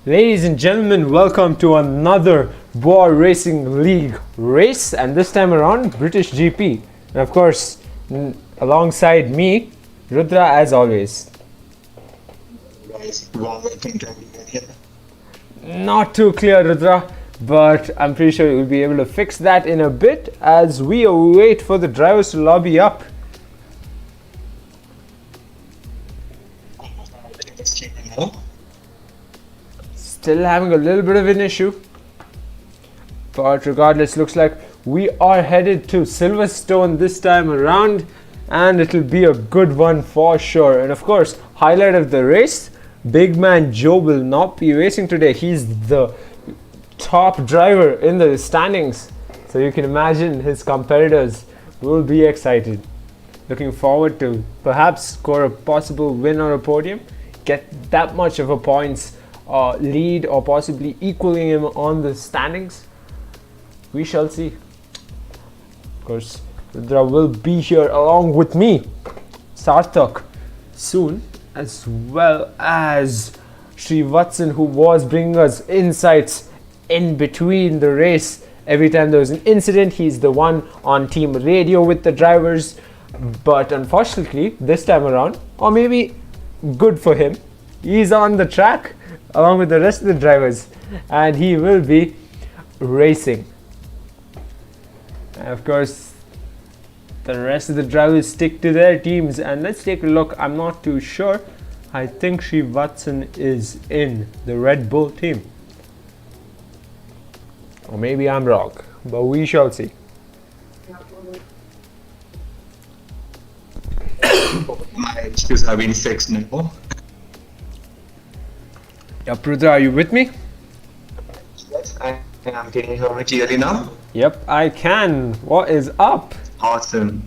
Ladies and gentlemen, welcome to another Bwoah Racing League race, and this time around British GP. And of course, alongside me, Rudra as always. Guys, warm welcome to everyone here. Not too clear, Rudra, but I'm pretty sure we'll be able to fix that in a bit as we wait for the drivers to lobby up. Still having a little bit of an issue, but regardless, looks like we are headed to Silverstone this time around, and it'll be a good one for sure. And of course, highlight of the race, big man Joe will not be racing today. He's the top driver in the standings, so you can imagine his competitors will be excited, looking forward to perhaps score a possible win or a podium, get that much of a points lead or possibly equaling him on the standings. We shall see. Of course, Rudra will be here along with me, Sarthak, soon, as well as Srivatsan, who was bringing us insights in between the race. Every time there was an incident, he's the one on team radio with the drivers. But unfortunately, this time around, or maybe good for him, he's on the track along with the rest of the drivers, and he will be racing. And of course, the rest of the drivers stick to their teams, and let's take a look. I'm not too sure. I think Srivatsan is in the Red Bull team, or maybe I'm wrong, but we shall see. My issues have been fixed now. Yep, Rudra, are you with me? Yes, I am. Can you hear me clearly now? Yep, I can. What is up? Awesome.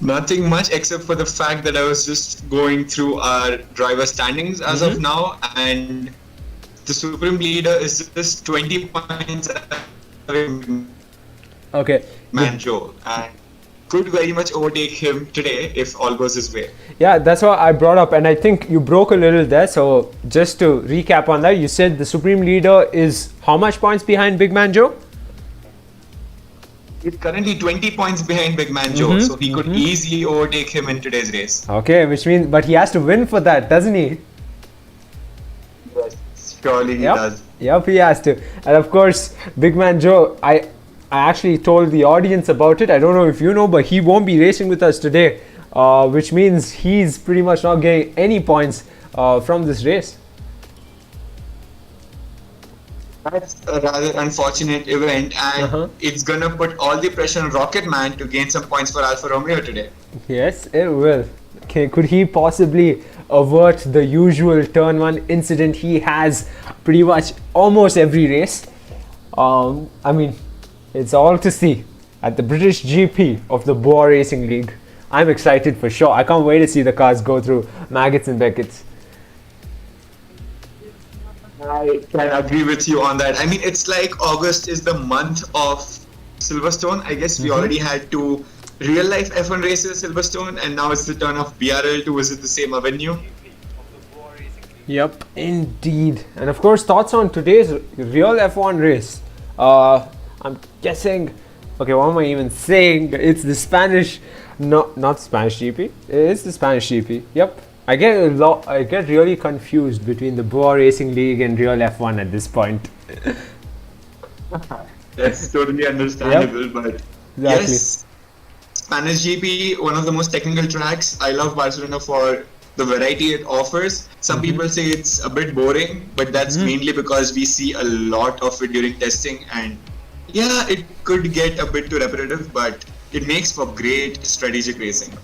Nothing much except for the fact that I was just going through our driver standings as of now, and the supreme leader is just 20 points away. Okay. Man Joe, and could very much overtake him today if all goes his way. Yeah, that's what I brought up, and I think you broke a little there. So just to recap on that, you said the supreme leader is how much points behind Big Man Joe? He's currently 20 points behind Big Man Joe, so he could easily overtake him in today's race. Okay, which means, but he has to win for that, doesn't he? Yes, surely he does. Yep, he has to. And of course, Big Man Joe, I actually told the audience about it. I don't know if you know, but he won't be racing with us today, which means he's pretty much not getting any points from this race. That's a rather unfortunate event, and it's gonna put all the pressure on Rocket Man to gain some points for Alfa Romeo today. Yes, it will. Okay, could he possibly avert the usual turn one incident he has pretty much almost every race? I mean, it's all to see at the British GP of the Bwoah Racing League. I'm excited for sure. I can't wait to see the cars go through Maggots and Beckett's. I can agree with you on that. I mean, it's like August is the month of Silverstone. I guess we already had two real-life F1 races at Silverstone, and now it's the turn of BRL to visit the same avenue. Yep, indeed. And of course, thoughts on today's real F1 race. I'm guessing, okay, what am I even saying? It's the Spanish, not Spanish GP. It's the Spanish GP. Yep. I get really confused between the Bwoah Racing League and real F1 at this point. That's totally understandable, but exactly. Yes, Spanish GP, one of the most technical tracks. I love Barcelona for the variety it offers. Some people say it's a bit boring, but that's mainly because we see a lot of it during testing, and yeah, it could get a bit too repetitive, but it makes for great strategic racing.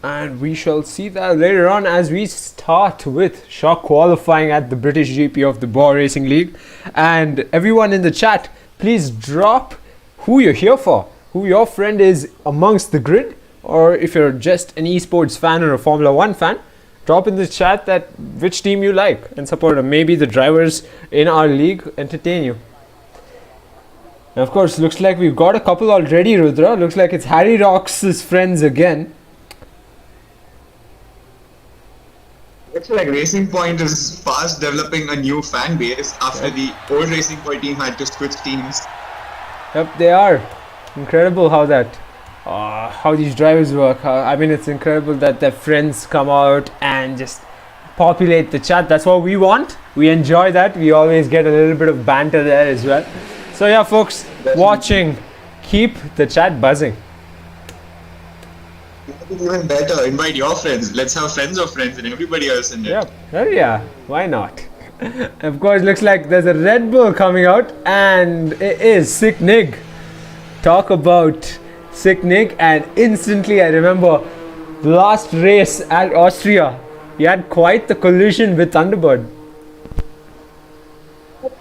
And we shall see that later on as we start with shock qualifying at the British GP of the Bwoah Racing League. And everyone in the chat, please drop who you're here for, who your friend is amongst the grid, or if you're just an esports fan or a Formula 1 fan, drop in the chat that which team you like and support them. Maybe the drivers in our league entertain you. And of course, looks like we've got a couple already, Rudra. Looks like it's Harry Rox's friends again. feel like Racing Point is fast developing a new fan base after the old Racing Point team had to switch teams. Yep, they are. Incredible how these drivers work. I mean, it's incredible that their friends come out and just populate the chat. That's what we want. We enjoy that. We always get a little bit of banter there as well. So yeah, folks, watching, keep the chat buzzing. Even better, invite your friends. Let's have friends of friends and everybody else in it. Yep. Oh yeah, why not? Of course, looks like there's a Red Bull coming out, and it is Sick Nig. Talk about Sick Nig, and instantly I remember the last race at Austria. He had quite the collision with Thunderbird.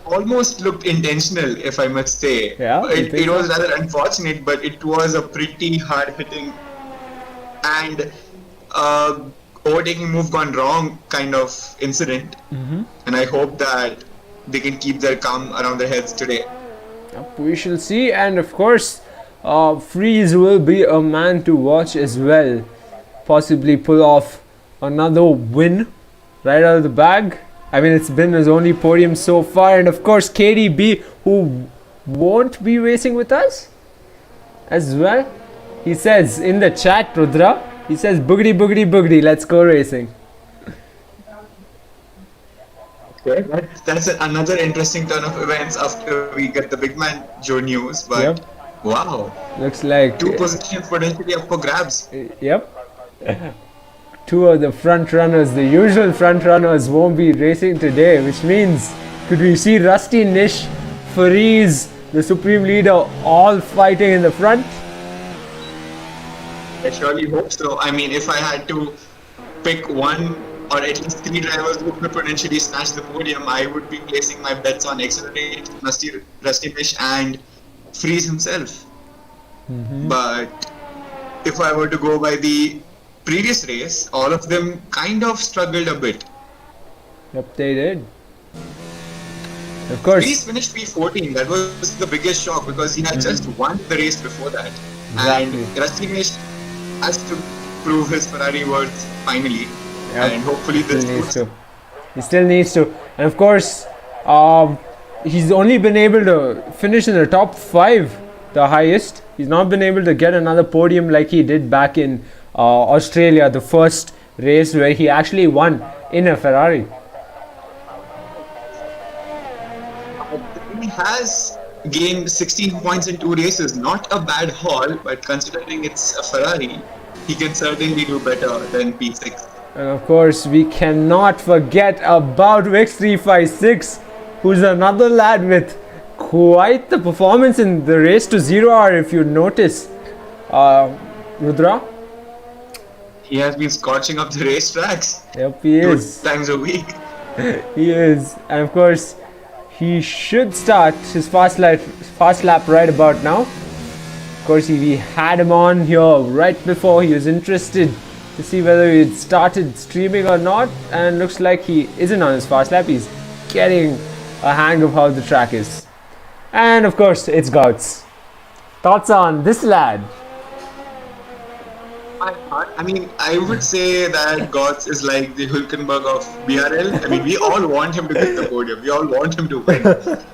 Almost looked intentional, if I must say. Yeah, it was rather unfortunate, but it was a pretty hard-hitting and overtaking move gone wrong kind of incident. And I hope that they can keep their calm around their heads today. Yep, we shall see, and of course, Freeze will be a man to watch as well. Possibly pull off another win right out of the bag. I mean, it's been his only podium so far, and of course KDB, who won't be racing with us as well. He says in the chat, Rudra, he says boogity boogity boogity, let's go racing. Okay, that's another interesting turn of events after we get the big man Joe news. But wow, looks like 2 positions potentially up for grabs. Yep. 2 of the front runners, the usual front runners, won't be racing today, which means could we see Rusty, Nish, Fariz, the Supreme Leader, all fighting in the front? I surely hope so. I mean, if I had to pick one or at least 3 drivers who could potentially snatch the podium, I would be placing my bets on Accelerate, Rusty Nish, and Freeze himself. But if I were to go by the previous race, all of them kind of struggled a bit. Yep, they did. Of course. Freeze finished P14. That was the biggest shock because he had just won the race before that. Exactly. And Rusty Nish has to prove his Ferrari worth finally. And hopefully this needs to. He still needs to. And of course, he's only been able to finish in the top 5, the highest. He's not been able to get another podium like he did back in Australia, the first race where he actually won in a Ferrari. He has gained 16 points in 2 races. Not a bad haul, but considering it's a Ferrari, he can certainly do better than P6. And of course, we cannot forget about Vix356, who's another lad with quite the performance in the race to 0R, if you notice. Rudra? He has been scorching up the racetracks. Yep, he is. 2 times a week. He is. And of course, he should start his fast lap right about now. Of course, we had him on here right before he was interested to see whether he had started streaming or not, and looks like he isn't on his fast lap. He's getting a hang of how the track is. And of course, it's Gouts. Thoughts on this lad? I mean, I would say that Gotts is like the Hülkenberg of BRL. I mean, we all want him to get the podium. We all want him to win.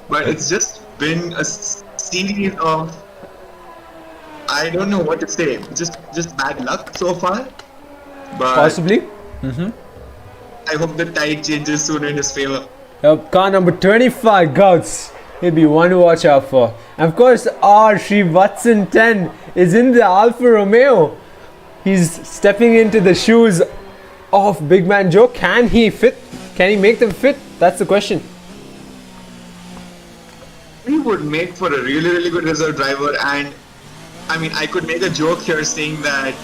But it's just been a series of, I don't know what to say, just bad luck so far. But possibly. I hope the tide changes soon in his favor. Car number 25, Gouts. He'll be one to watch out for. And of course, our Srivatsan 10 is in the Alfa Romeo. He's stepping into the shoes of Big Man Joe. Can he fit? Can he make them fit? That's the question. He would make for a really good reserve driver, and I mean, I could make a joke here saying that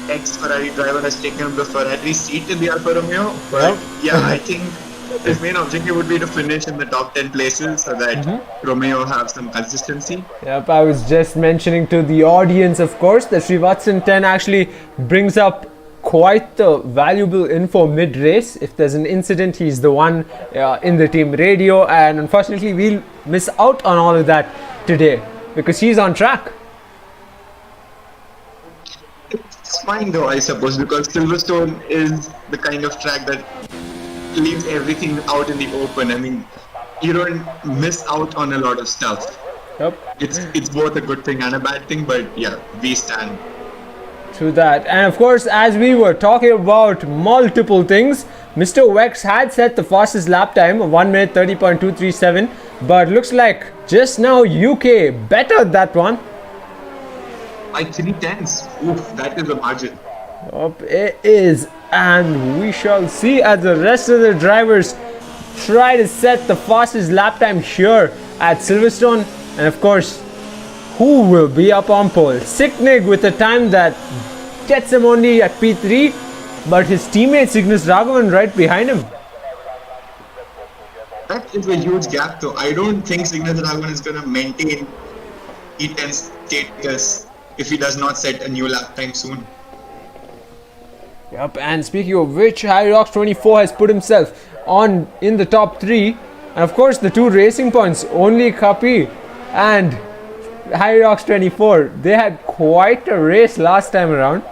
ex-Ferrari driver has taken the Ferrari seat in the Alfa Romeo, but yeah, I think his main objective would be to finish in the top 10 places so that Romeo have some consistency. Yep, I was just mentioning to the audience, of course, that Srivatsan 10 actually brings up quite the valuable info mid-race. If there's an incident, he's the one in the team radio, and unfortunately we'll miss out on all of that today because he's on track. It's fine though, I suppose, because Silverstone is the kind of track that leaves everything out in the open. I mean, you don't miss out on a lot of stuff. Yep. It's both a good thing and a bad thing, but yeah, we stand. True that. And of course, as we were talking about multiple things, Mr. Wex had set the fastest lap time of 1 minute 30.237, but looks like just now UK bettered that one. By 3/10. Oof, that is a margin. Up it is, and we shall see as the rest of the drivers try to set the fastest lap time here at Silverstone. And of course, who will be up on pole? Sicknig with a time that gets him only at P3, but his teammate Cygnus Raghavan right behind him. That is a huge gap though. I don't think Cygnus Raghavan is going to maintain P10 status if he does not set a new lap time soon. Yep, and speaking of which, HyRox24 has put himself on in the top 3. And of course, the 2 racing points, only Kapi and HyRox24, they had quite a race last time around.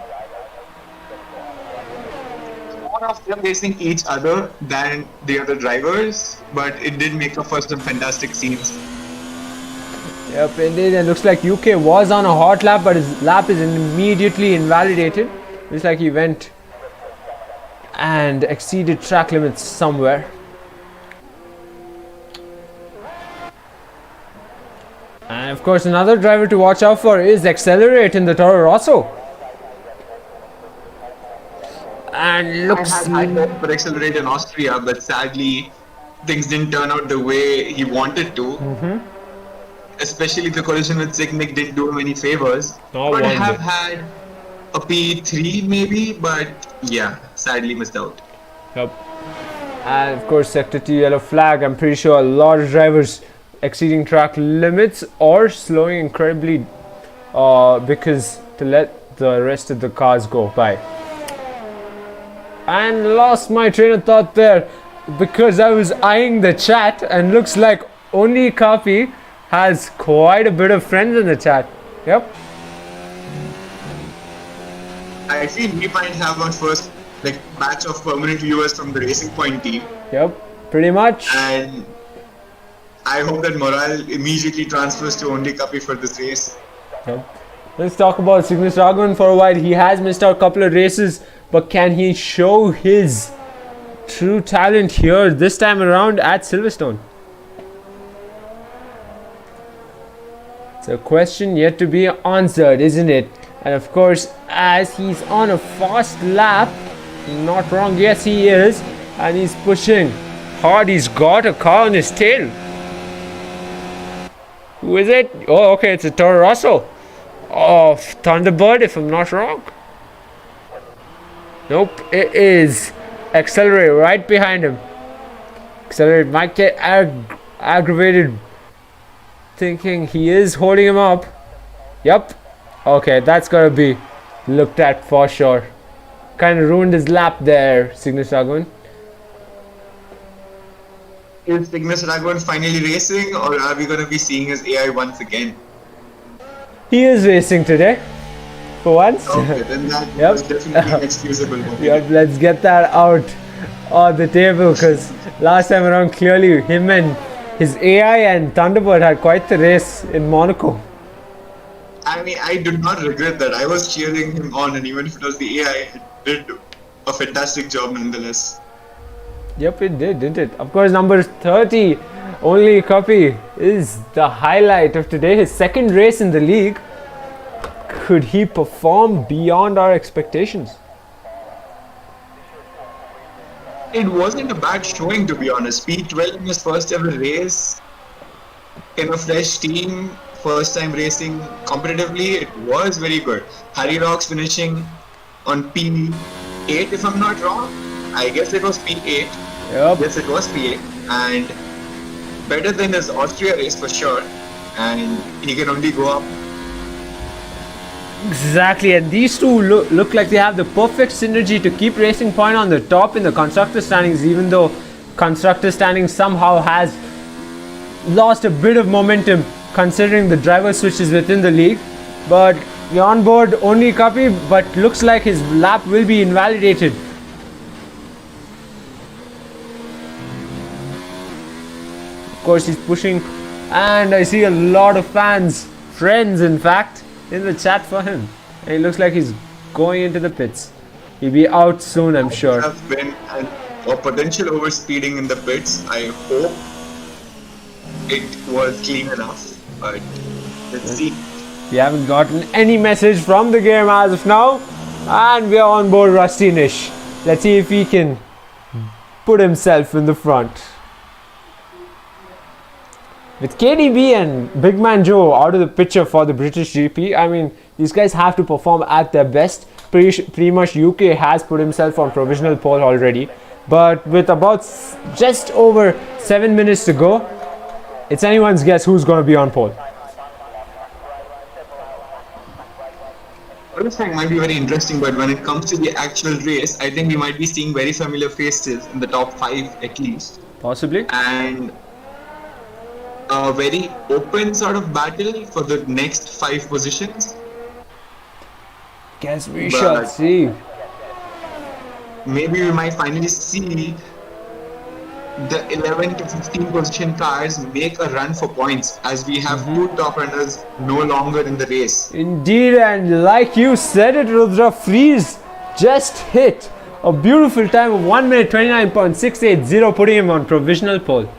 More of them racing each other than the other drivers, but it did make up for some fantastic scenes. Yep, indeed. It looks like UK was on a hot lap, but his lap is immediately invalidated. Looks like he went and exceeded track limits somewhere. And of course, another driver to watch out for is Accelerate in the Toro Rosso. And looks I had hope for Accelerate in Austria, but sadly, things didn't turn out the way he wanted to. Especially the collision with Sicknick didn't do him any favors. Could have had a P3 maybe, but yeah, sadly missed out. Yep. And of course, Sector 2 yellow flag. I'm pretty sure a lot of drivers exceeding track limits or slowing incredibly because to let the rest of the cars go by. And lost my train of thought there because I was eyeing the chat, and looks like only Kapi has quite a bit of friends in the chat. Yep. I feel we might have our first batch of permanent viewers from the Racing Point team. Yep, pretty much. And I hope that morale immediately transfers to only Kapi for this race. Yep. Let's talk about Cygnus Raghavan for a while. He has missed out a couple of races, but can he show his true talent here this time around at Silverstone? It's a question yet to be answered, isn't it? And of course, as he's on a fast lap, not wrong, yes he is, and he's pushing hard. He's got a car on his tail. Who is it? Oh, okay, it's a Toro Rosso of Thunderbird, if I'm not wrong. Nope, it is Accelerate right behind him. Accelerate might get aggravated, thinking he is holding him up. Yep. Okay, that's gotta be looked at for sure. Kind of ruined his lap there, Cygnus Raghavan. Is Cygnus Raghavan finally racing, or are we gonna be seeing his AI once again? He is racing today, for once. Okay, then that Yep. was definitely inexcusable. Yep, let's get that out on the table, because last time around clearly him and his AI and Thunderbird had quite the race in Monaco. I mean, I do not regret that. I was cheering him on, and even if it was the AI, it did a fantastic job nonetheless. Yep, it did, didn't it? Of course, number 30, only Kapi, is the highlight of today. His second race in the league. Could he perform beyond our expectations? It wasn't a bad showing, to be honest. P12 in his first ever race in a fresh team, first time racing competitively. It was very good. Harry Rocks finishing on P8, if I'm not wrong. I guess it was P8. Yep. Yes, it was P8. And better than his Austria race for sure. And he can only go up. Exactly, and these two look like they have the perfect synergy to keep Racing Point on the top in the constructor standings, even though constructor standings somehow has lost a bit of momentum considering the driver switches within the league. But on board only Kapi, but looks like his lap will be invalidated. course, he's pushing, and I see a lot of fans, friends in fact, in the chat for him. And it looks like he's going into the pits. He'll be out soon, I'm sure. Have been a potential overspeeding in the pits. I hope it was clean enough, but let's see. We haven't gotten any message from the game as of now, and we are on board Rusty Nish. Let's see if he can put himself in the front. With KDB and Big Man Joe out of the picture for the British GP, I mean, these guys have to perform at their best. Pretty much UK has put himself on provisional pole already, but with about just over 7 minutes to go, it's anyone's guess who's going to be on pole. Qualifying might be very interesting, but when it comes to the actual race, I think we might be seeing very familiar faces in the top 5 at least. Possibly. And a very open sort of battle for the next 5 positions. Guess we shall see. Maybe we might finally see the 11 to 15 position cars make a run for points, as we have 2 top runners no longer in the race. Indeed, and like you said it, Rudra, Freeze just hit a beautiful time of 1 minute 29.680, putting him on provisional pole.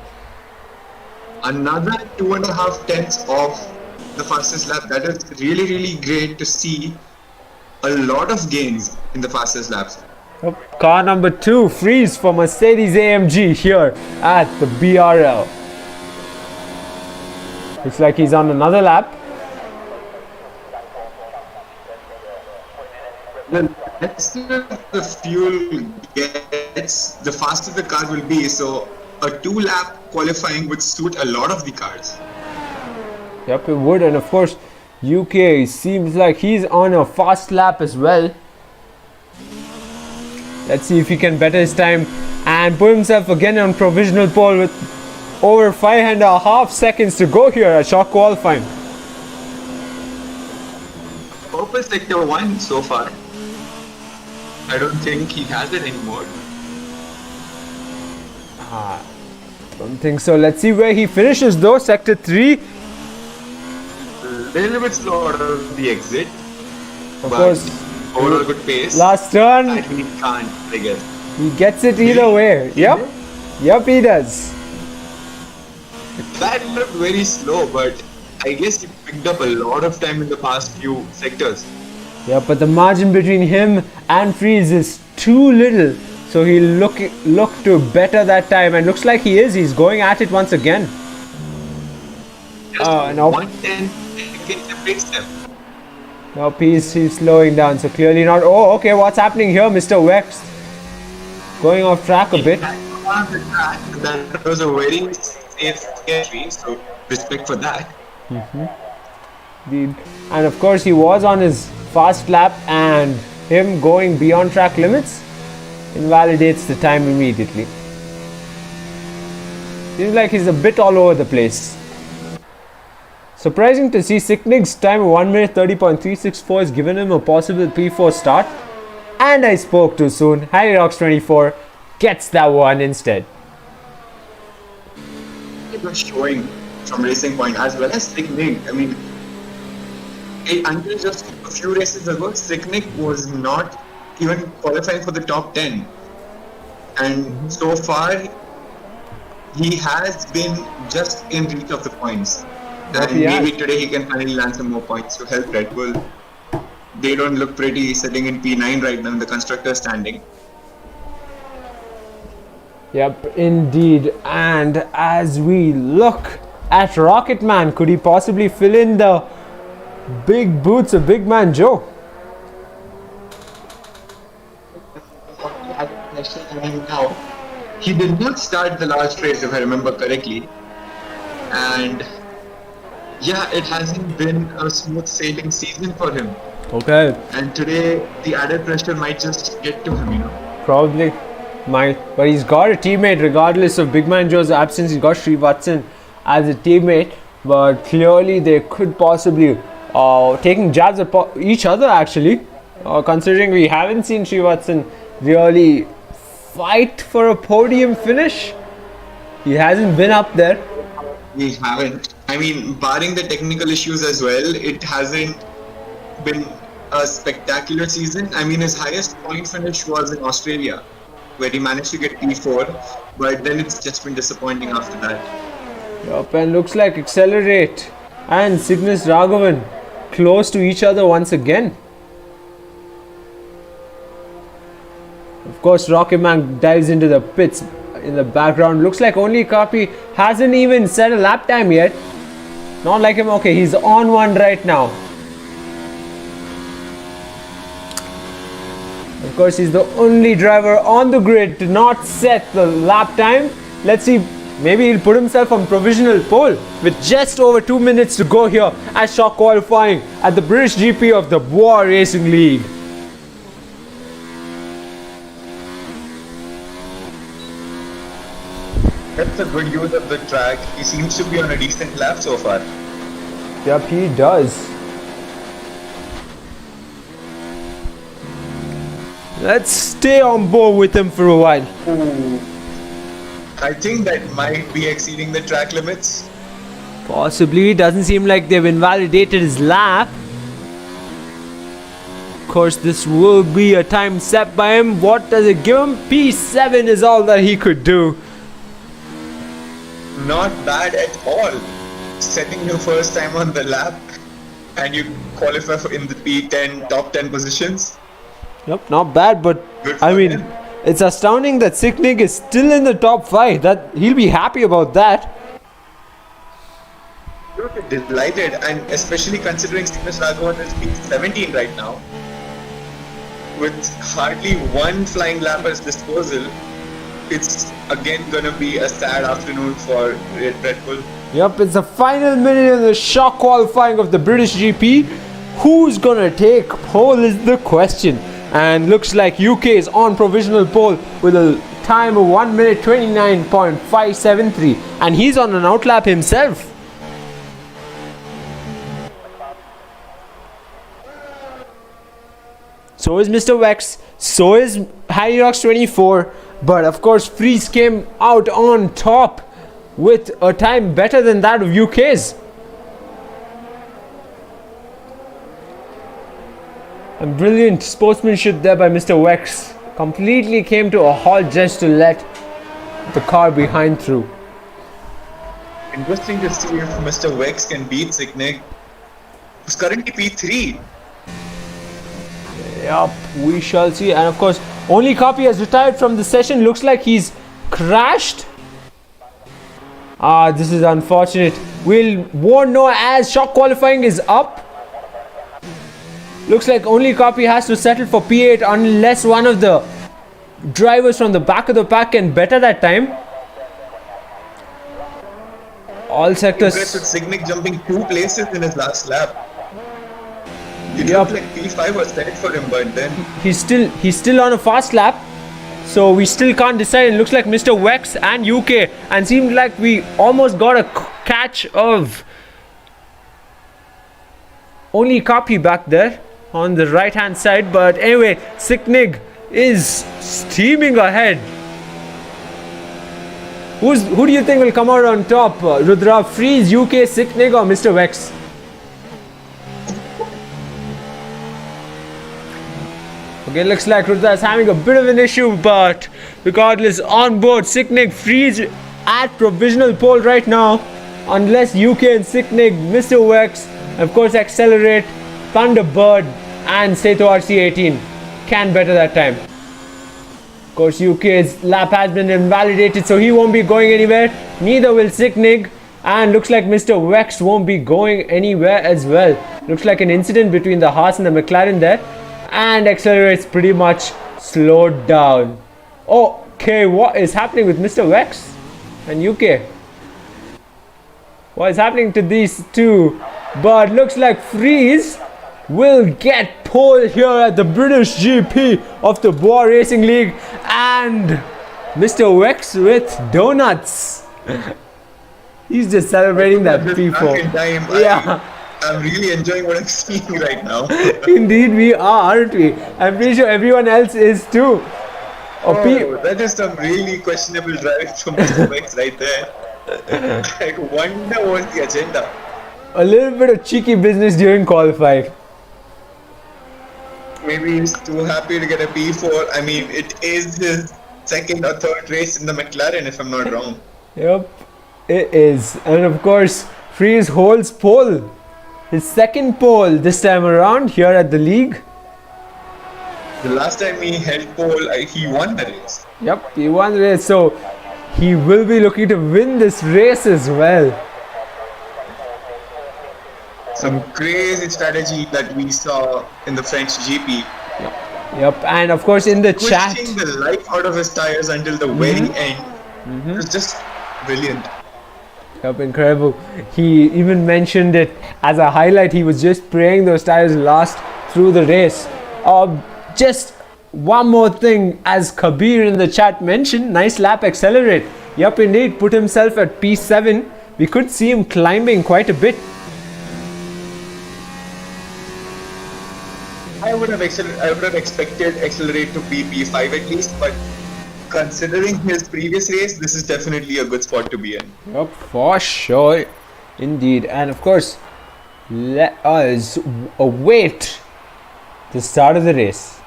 Another 2.5 tenths of the fastest lap. That is really, really great to see. A lot of gains in the fastest laps. Car number 2, Freeze for Mercedes AMG here at the BRL. Looks like he's on another lap. The faster the fuel gets, the faster the car will be. So a 2-lap qualifying would suit a lot of the cars. Yep, it would. And of course, UK seems like he's on a fast lap as well. Let's see if he can better his time and put himself again on provisional pole with over 5.5 seconds to go here at short qualifying. Purple sector 1 so far. I don't think he has it anymore. Don't think so. Let's see where he finishes though. Sector 3. A little bit slow out of the exit. Of course. Overall good pace. Last turn. I think he can't, I guess. He gets it either way. Yep. Yep, he does. That looked very slow, but I guess he picked up a lot of time in the past few sectors. Yeah, but the margin between him and Freeze is too little. So he'll look to better that time, and looks like he is. He's going at it once again. Nope. 110 against the pace them. Nope, he's slowing down, so clearly not. Oh, okay, what's happening here, Mr. Wex? Going off track a bit. That was a very safe entry, so respect for that. And of course, he was on his fast lap, and him going beyond track limits invalidates the time immediately. Seems like he's a bit all over the place. Surprising to see Sicknig's time of 1 minute 30.364 has given him a possible P4 start. And I spoke too soon. Harry Rocks 24 gets that one instead. It was showing from Racing Point as well as Sicknig. I mean, until just a few races ago, Sicknig was not even qualifying for the top 10. And so far, he has been just in reach of the points. And maybe today he can finally land some more points to help Red Bull. They don't look pretty sitting in P9 right now in the constructor standing. Yep, indeed. And as we look at Rocketman, could he possibly fill in the big boots of Big Man Joe? Now, he did not start the last race if I remember correctly. And yeah, it hasn't been a smooth sailing season for him. Okay. And today, the added pressure might just get to him, you know. Probably might. But he's got a teammate regardless of Big Man Joe's absence. He's got Srivatsan as a teammate. But clearly they could possibly taking jabs at each other actually. Considering we haven't seen Srivatsan really fight for a podium finish. He hasn't been up there. We haven't. I mean, barring the technical issues as well, it hasn't been a spectacular season. I mean, his highest point finish was in Australia, where he managed to get P4, but then it's just been disappointing after that. Yup, and looks like Accelerate and Cygnus Raghavan close to each other once again. Of course, Rocket Man dives into the pits in the background. Looks like only Copy hasn't even set a lap time yet. Not like him. Okay, he's on one right now. Of course, he's the only driver on the grid to not set the lap time. Let's see, maybe he'll put himself on provisional pole with just over 2 minutes to go here at shock qualifying at the British GP of the Bwoah Racing League. That's a good use of the track. He seems to be on a decent lap so far. Yep, he does. Let's stay on board with him for a while. Ooh. I think that might be exceeding the track limits. Possibly. Doesn't seem like they've invalidated his lap. Of course, this will be a time set by him. What does it give him? P7 is all that he could do. Not bad at all. Setting your first time on the lap and you qualify for in the P10 top 10 positions. Yep, not bad, but I mean, it's astounding that Sicknig is still in the top 5. That he'll be happy about that. Delighted, and especially considering Cygnus Raghavan is P17 right now, with hardly one flying lap at his disposal. It's again gonna be a sad afternoon for Red Bull. Yep, it's the final minute in the shock qualifying of the British GP. Who's gonna take pole is the question. And looks like UK is on provisional pole with a time of 1 minute 29.573. And he's on an outlap himself. So is Mr. Wex. So is HarryRocks24. But of course, Freeze came out on top with a time better than that of UK's. And brilliant sportsmanship there by Mr. Wex. Completely came to a halt just to let the car behind through. Interesting to see if Mr. Wex can beat Sicknig, who's currently P3. Yup, we shall see. And of course, only Copy has retired from the session. Looks like he's crashed. This is unfortunate. We'll won't know as shock qualifying is up. Looks like only Copy has to settle for P8 unless one of the drivers from the back of the pack can better that time. All sectors. With Sicknig jumping 2 places in his last lap. It Yep. looked like P5 was set for him, but then He's still on a fast lap. So we still can't decide. It looks like Mr. Wex and UK, and seemed like we almost got a catch of only Copy back there on the right hand side. But anyway, Sicknig is steaming ahead. Who do you think will come out on top? Rudra, Freeze, UK, Sicknig, or Mr. Wex? Okay, looks like Rudra is having a bit of an issue, but regardless, on board, Sicknig, Freeze at provisional pole right now. Unless UK and Sicknig, Mr. Wex, of course Accelerate, Thunderbird and Seto RC18 can better that time. Of course, UK's lap has been invalidated, so he won't be going anywhere. Neither will Sicknig, and looks like Mr. Wex won't be going anywhere as well. Looks like an incident between the Haas and the McLaren there. And Accelerate's pretty much slowed down. Okay, what is happening with Mr. Wex and UK? What is happening to these two? But looks like Freeze will get pole here at the British GP of the Bwoah Racing League. And Mr. Wex with donuts. He's just celebrating that P4. Yeah. I'm really enjoying what I'm seeing right now. Indeed we are, aren't we? I'm pretty sure everyone else is too. That is some really questionable driving from Mr. Wex right there. Like, wonder what's the agenda. A little bit of cheeky business during qualifying. Maybe he's too happy to get a P4. I mean, it is his second or third race in the McLaren, if I'm not wrong. Yep, it is. And of course, Fries holds pole. His second pole this time around here at the league. The last time he held pole, he won the race. Yep, he won the race. So he will be looking to win this race as well. Some crazy strategy that we saw in the French GP. Yep, and of course in the chat. Pushing the life out of his tires until the very end. It was just brilliant. Yep, incredible. He even mentioned it as a highlight. He was just praying those tires last through the race. Just one more thing, as Kabir in the chat mentioned, nice lap accelerate. Yep, indeed, put himself at P7. We could see him climbing quite a bit. I would have expected accelerate to be P5 at least, but considering his previous race, this is definitely a good spot to be in. Yep, for sure. Indeed. And of course, let us await the start of the race.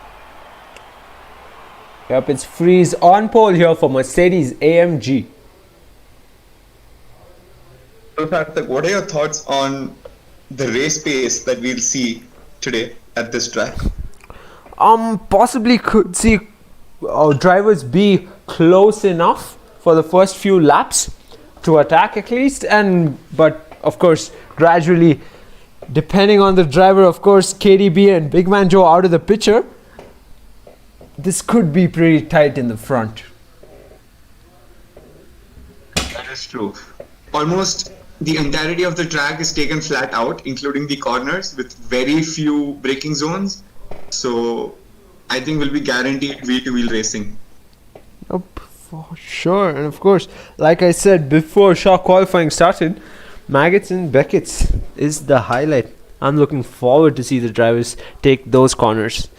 Yep, it's Fries on pole here for Mercedes AMG. So, Karthik, what are your thoughts on the race pace that we'll see today at this track? Possibly could see drivers be close enough for the first few laps to attack at least, but of course gradually, depending on the driver, of course KDB and Big Man Joe out of the picture, this could be pretty tight in the front. That is true. Almost the entirety of the track is taken flat out, including the corners, with very few braking zones. So I think we'll be guaranteed wheel-to-wheel racing. Yep, for sure. And of course, like I said before shock qualifying started, Maggots and Beckett's is the highlight. I'm looking forward to see the drivers take those corners.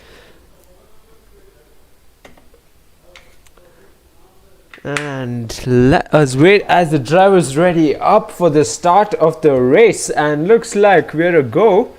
And let us wait as the drivers ready up for the start of the race, and looks like we're a go.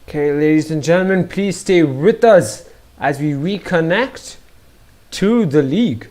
Okay, ladies and gentlemen, please stay with us as we reconnect to the league.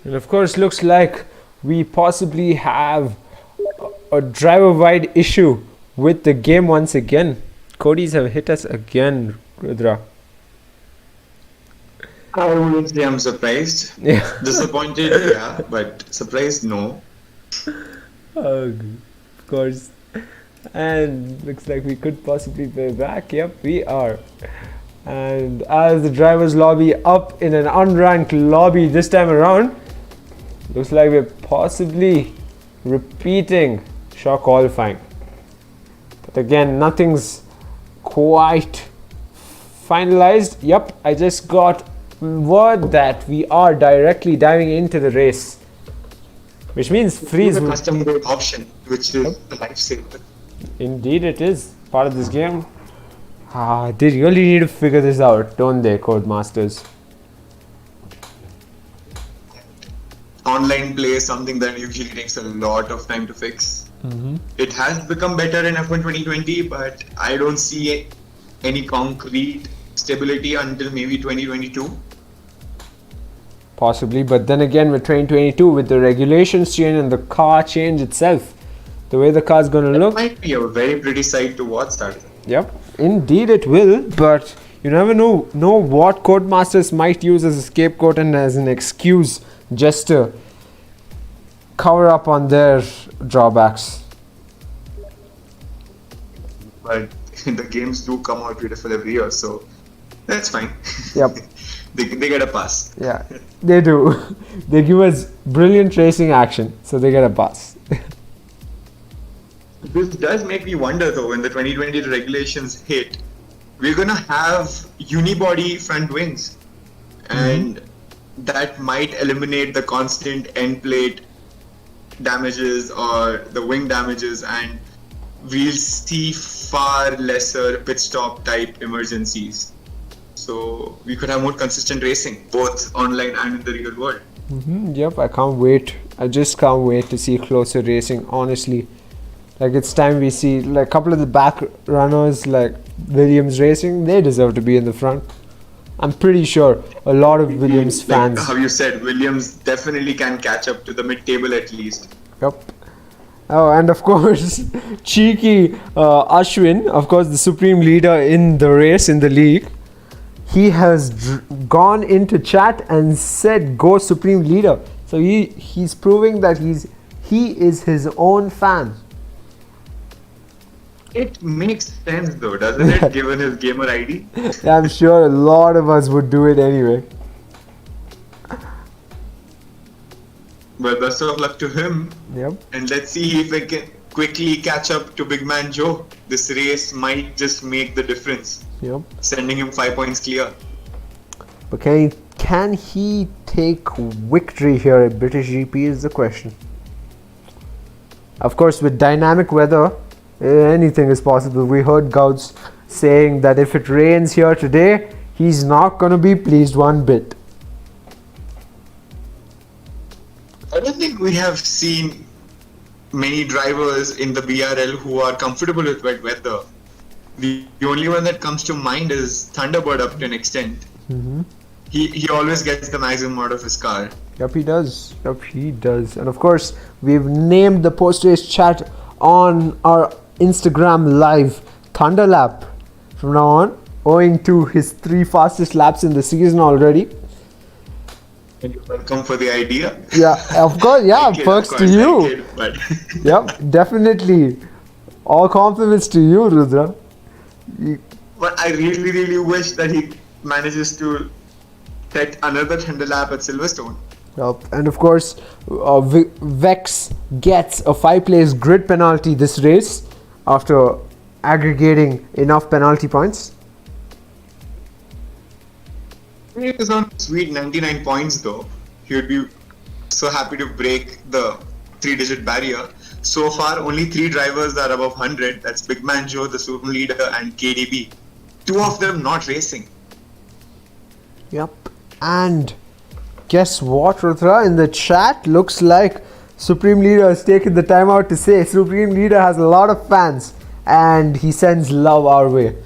And of course, looks like we possibly have a driver-wide issue with the game once again. Cody's have hit us again, Rudra. I wouldn't say I'm surprised. Yeah. Disappointed, yeah, but surprised, no. Of course. And looks like we could possibly be back. Yep, we are. And as the drivers lobby up in an unranked lobby this time around, looks like we're possibly repeating shock qualifying. But again, nothing's quite finalized. Yep, I just got word that we are directly diving into the race, which means freeze. A custom mode option, which is a lifesaver. Indeed, it is part of this game. They really need to figure this out, don't they, Codemasters? Online play is something that usually takes a lot of time to fix. It has become better in F1 2020, but I don't see any concrete stability until maybe 2022. Possibly, but then again with 2022, with the regulations change and the car change itself, the way the car's going to look, might be a very pretty sight to watch that. Yep, indeed it will, but you never know what Codemasters might use as a scapegoat and as an excuse just to cover up on their drawbacks. But the games do come out beautiful every year, so that's fine. Yep. They get a pass. Yeah, they do. They give us brilliant racing action, so they get a pass. This does make me wonder though, when the 2020 regulations hit, we're gonna have unibody front wings, and that might eliminate the constant end plate damages or the wing damages, and we'll see far lesser pit stop type emergencies. So we could have more consistent racing, both online and in the real world. Yep, I can't wait. I just can't wait to see closer racing, honestly. Like, it's time we see like a couple of the back runners like Williams Racing, they deserve to be in the front. I'm pretty sure a lot of Williams fans. Like how you said, Williams definitely can catch up to the mid-table at least. Yep. Oh, and of course, cheeky Ashwin, of course, the supreme leader in the race, in the league. He has gone into chat and said, "Go supreme leader." So he's proving that he is his own fan. It makes sense though, doesn't it? Given his gamer ID. I'm sure a lot of us would do it anyway. Well, best of luck to him. Yep. And let's see if we can quickly catch up to Big Man Joe. This race might just make the difference. Yep. Sending him 5 points clear. But can he take victory here at British GP is the question. Of course, with dynamic weather, anything is possible. We heard Gouts saying that if it rains here today, he's not going to be pleased one bit. I don't think we have seen many drivers in the BRL who are comfortable with wet weather. The only one that comes to mind is Thunderbird up to an extent. He always gets the maximum out of his car. Yep, he does. Yep, he does. And of course, we've named the post-race chat on our Instagram live Thunder Lap from now on, owing to his 3 fastest laps in the season already. And you're welcome for the idea. Yeah, of course. Yeah, perks to you. But Yep, definitely. All compliments to you, Rudra. But I really wish that he manages to set another Thunder Lap at Silverstone. Yep. And of course, Vex gets a 5-place grid penalty this race after aggregating enough penalty points. He is on sweet 99 points though. He would be so happy to break the 3-digit barrier. So far, only 3 drivers are above 100. That's Big Man Joe, the Super Leader, and KDB. 2 of them not racing. Yep. And guess what, Rudra? In the chat, looks like Supreme Leader has taken the time out to say Supreme Leader has a lot of fans and he sends love our way.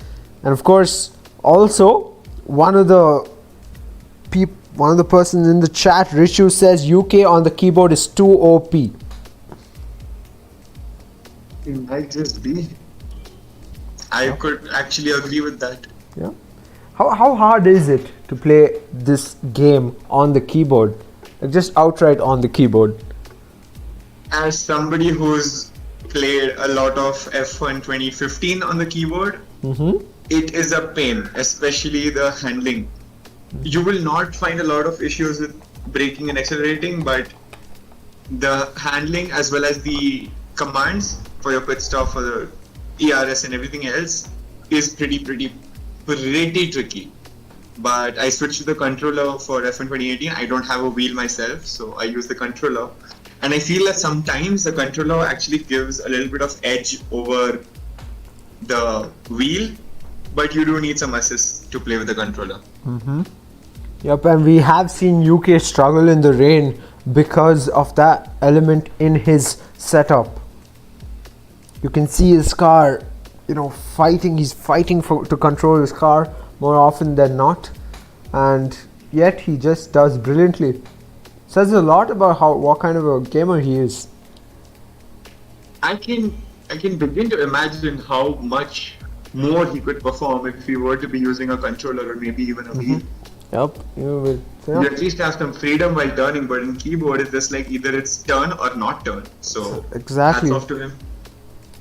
And of course, also, one of the persons in the chat, Richu, says UK on the keyboard is too OP. It might just be. I could actually agree with that. Yeah. How hard is it to play this game on the keyboard? Like just outright on the keyboard? As somebody who's played a lot of F1 2015 on the keyboard, it is a pain, especially the handling. You will not find a lot of issues with braking and accelerating, but the handling as well as the commands for your pit stop, for the ERS and everything else is pretty tricky. But I switched to the controller for F1 2018. I don't have a wheel myself, so I use the controller. And I feel that sometimes the controller actually gives a little bit of edge over the wheel but you do need some assist to play with the controller. Yep, and we have seen UK struggle in the rain because of that element in his setup. You can see his car, fighting. He's fighting to control his car more often than not, and yet he just does brilliantly. Says a lot about what kind of a gamer he is. I can begin to imagine how much more he could perform if he were to be using a controller or maybe even a wheel. Yep, you will. You at least have some freedom while turning, but in keyboard it's just like either it's turn or not turn. So exactly. hats off to him.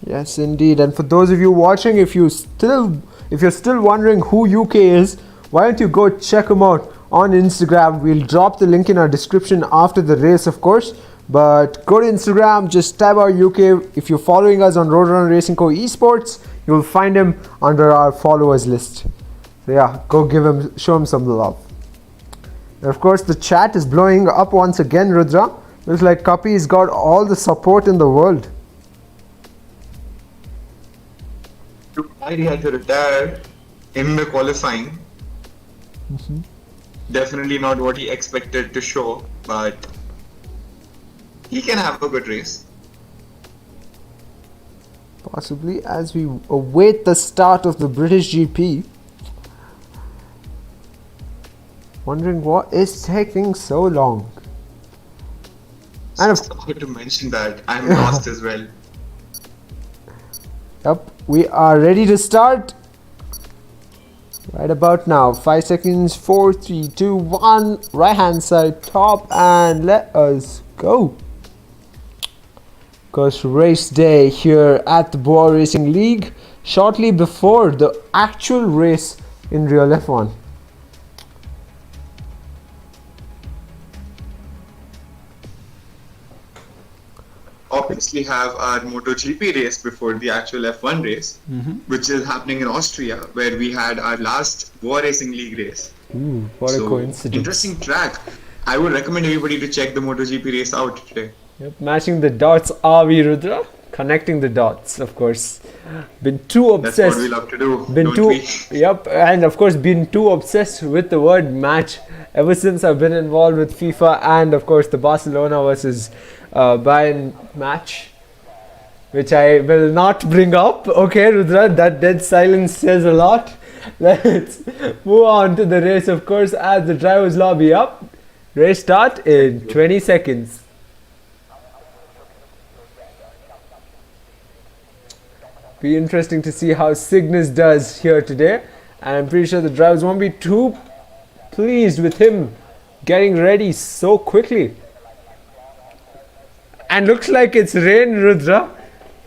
Yes, indeed. And for those of you watching, if you're still wondering who UK is, why don't you go check him out on Instagram? We'll drop the link in our description after the race, of course. But go to Instagram, just type out UK. If you're following us on RoadRunnerRacingCo Esports, you'll find him under our followers list. So yeah, go show him some love. And of course, the chat is blowing up once again, Rudra. Looks like Kapi's got all the support in the world. He had to retire in the qualifying. Definitely not what he expected to show, but he can have a good race. Possibly, as we await the start of the British GP. Wondering what is taking so long. And I forgot to mention that I'm lost as well. Yep, we are ready to start. Right about now. 5 seconds. 4, 3, 2, 1. Right hand side top, and let us go. Because race day here at the Bwoah Racing League, shortly before the actual race in real F1. Obviously have our MotoGP race before the actual F1 race, which is happening in Austria, where we had our last Bwoah Racing League race. Ooh, what a coincidence. Interesting track. I would recommend everybody to check the MotoGP race out today. Yep, matching the dots, are we, Rudra? Connecting the dots, of course. Been too obsessed. That's what we love to do, Yep, and of course been too obsessed with the word match ever since I've been involved with FIFA, and of course the Barcelona versus Bayern match, which I will not bring up. Okay, Rudra, that dead silence says a lot. Let's move on to the race, of course, as the drivers lobby up. Race start in 20 seconds. Be interesting to see how Cygnus does here today, and I'm pretty sure the drivers won't be too pleased with him getting ready so quickly. And looks like it's rain, Rudra.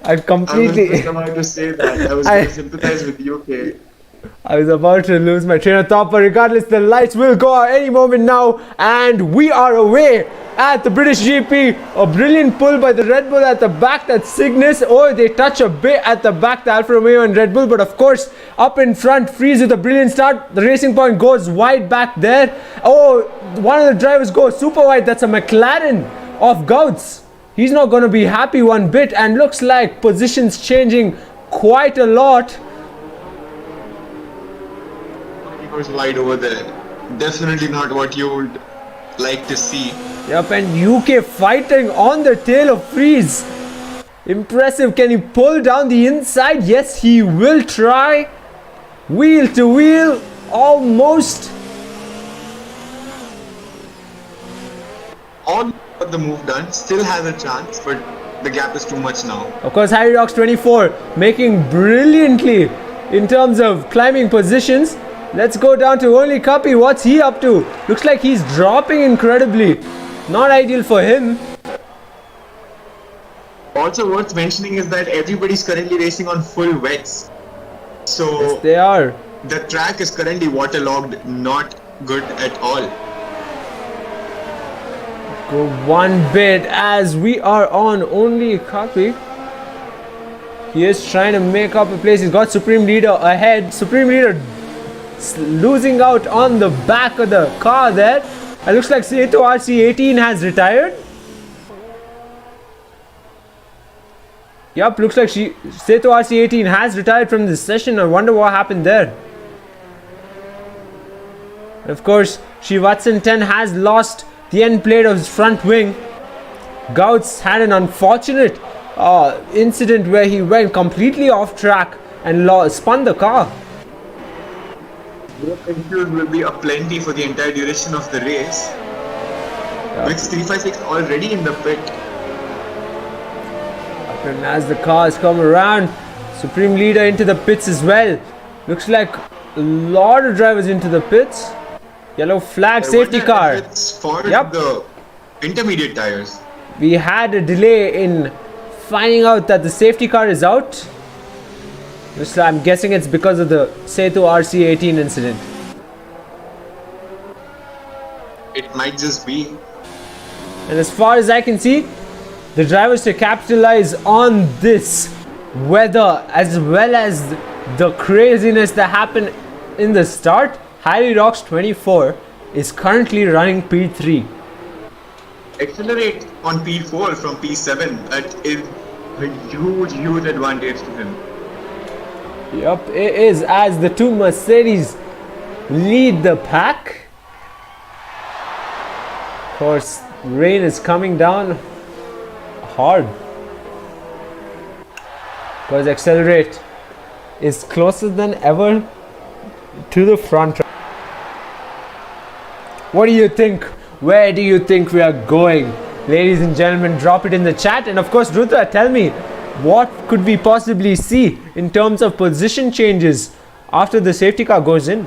I was just about to say that. I was going to sympathize with you, okay? I was about to lose my train of thought, but regardless, the lights will go out any moment now, and we are away at the British GP. A brilliant pull by the Red Bull at the back. That's Cygnus. Oh, they touch a bit at the back, the Alfa Romeo and Red Bull, but of course, up in front, Freeze with a brilliant start. The Racing Point goes wide back there. Oh, one of the drivers goes super wide. That's a McLaren of Gouts. He's not going to be happy one bit, and looks like positions changing quite a lot. Goes wide over there. Definitely not what you would like to see. Yep, and UK fighting on the tail of Freeze. Impressive. Can he pull down the inside? Yes, he will try. Wheel to wheel. Almost. On the move done. Still has a chance, but the gap is too much now. Of course, Harry Rocks 24 making brilliantly in terms of climbing positions. Let's go down to only Kapi. What's he up to? Looks like he's dropping incredibly. Not ideal for him. Also worth mentioning is that everybody's currently racing on full wets. So yes, they are. The track is currently waterlogged, not good at all. Go one bit as we are on only Kapi. He is trying to make up a place. He's got Supreme Leader ahead. Supreme Leader losing out on the back of the car there. It looks like Seto RC18 has retired. Yup, looks like Seto RC18 has retired from this session. I wonder what happened there. And of course, Watson 10 has lost the end plate of his front wing. Gouts had an unfortunate incident where he went completely off track and spun the car. Confused will be aplenty for the entire duration of the race. Wix 356 already in the pit. And as the cars come around, Supreme Leader into the pits as well. Looks like a lot of drivers into the pits. Yellow flag, safety car. It's for the intermediate tires. We had a delay in finding out that the safety car is out. So I'm guessing it's because of the Seto RC18 incident. It might just be. And as far as I can see, the drivers to capitalize on this weather as well as the craziness that happened in the start, Harry Rocks 24 is currently running P3. Accelerate on P4 from P7. That is a huge advantage to him. Yup, it is, as the two Mercedes lead the pack. Of course, rain is coming down hard. Because Accelerate is closer than ever to the front. What do you think? Where do you think we are going? Ladies and gentlemen, drop it in the chat. And of course, Rudra, tell me, what could we possibly see in terms of position changes after the safety car goes in?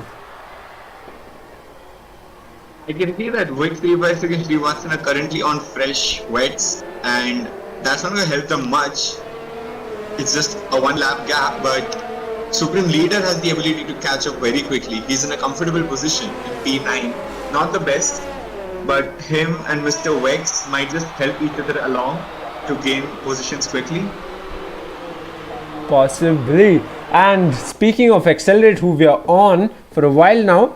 I can see that Wix 356 and 3 Watson are currently on fresh wets, and that's not going to help them much. It's just a 1 lap gap, but Supreme Leader has the ability to catch up very quickly. He's in a comfortable position in P9. Not the best, but him and Mr. Wex might just help each other along to gain positions quickly. Possibly. And speaking of Accelerate, who we are on for a while now,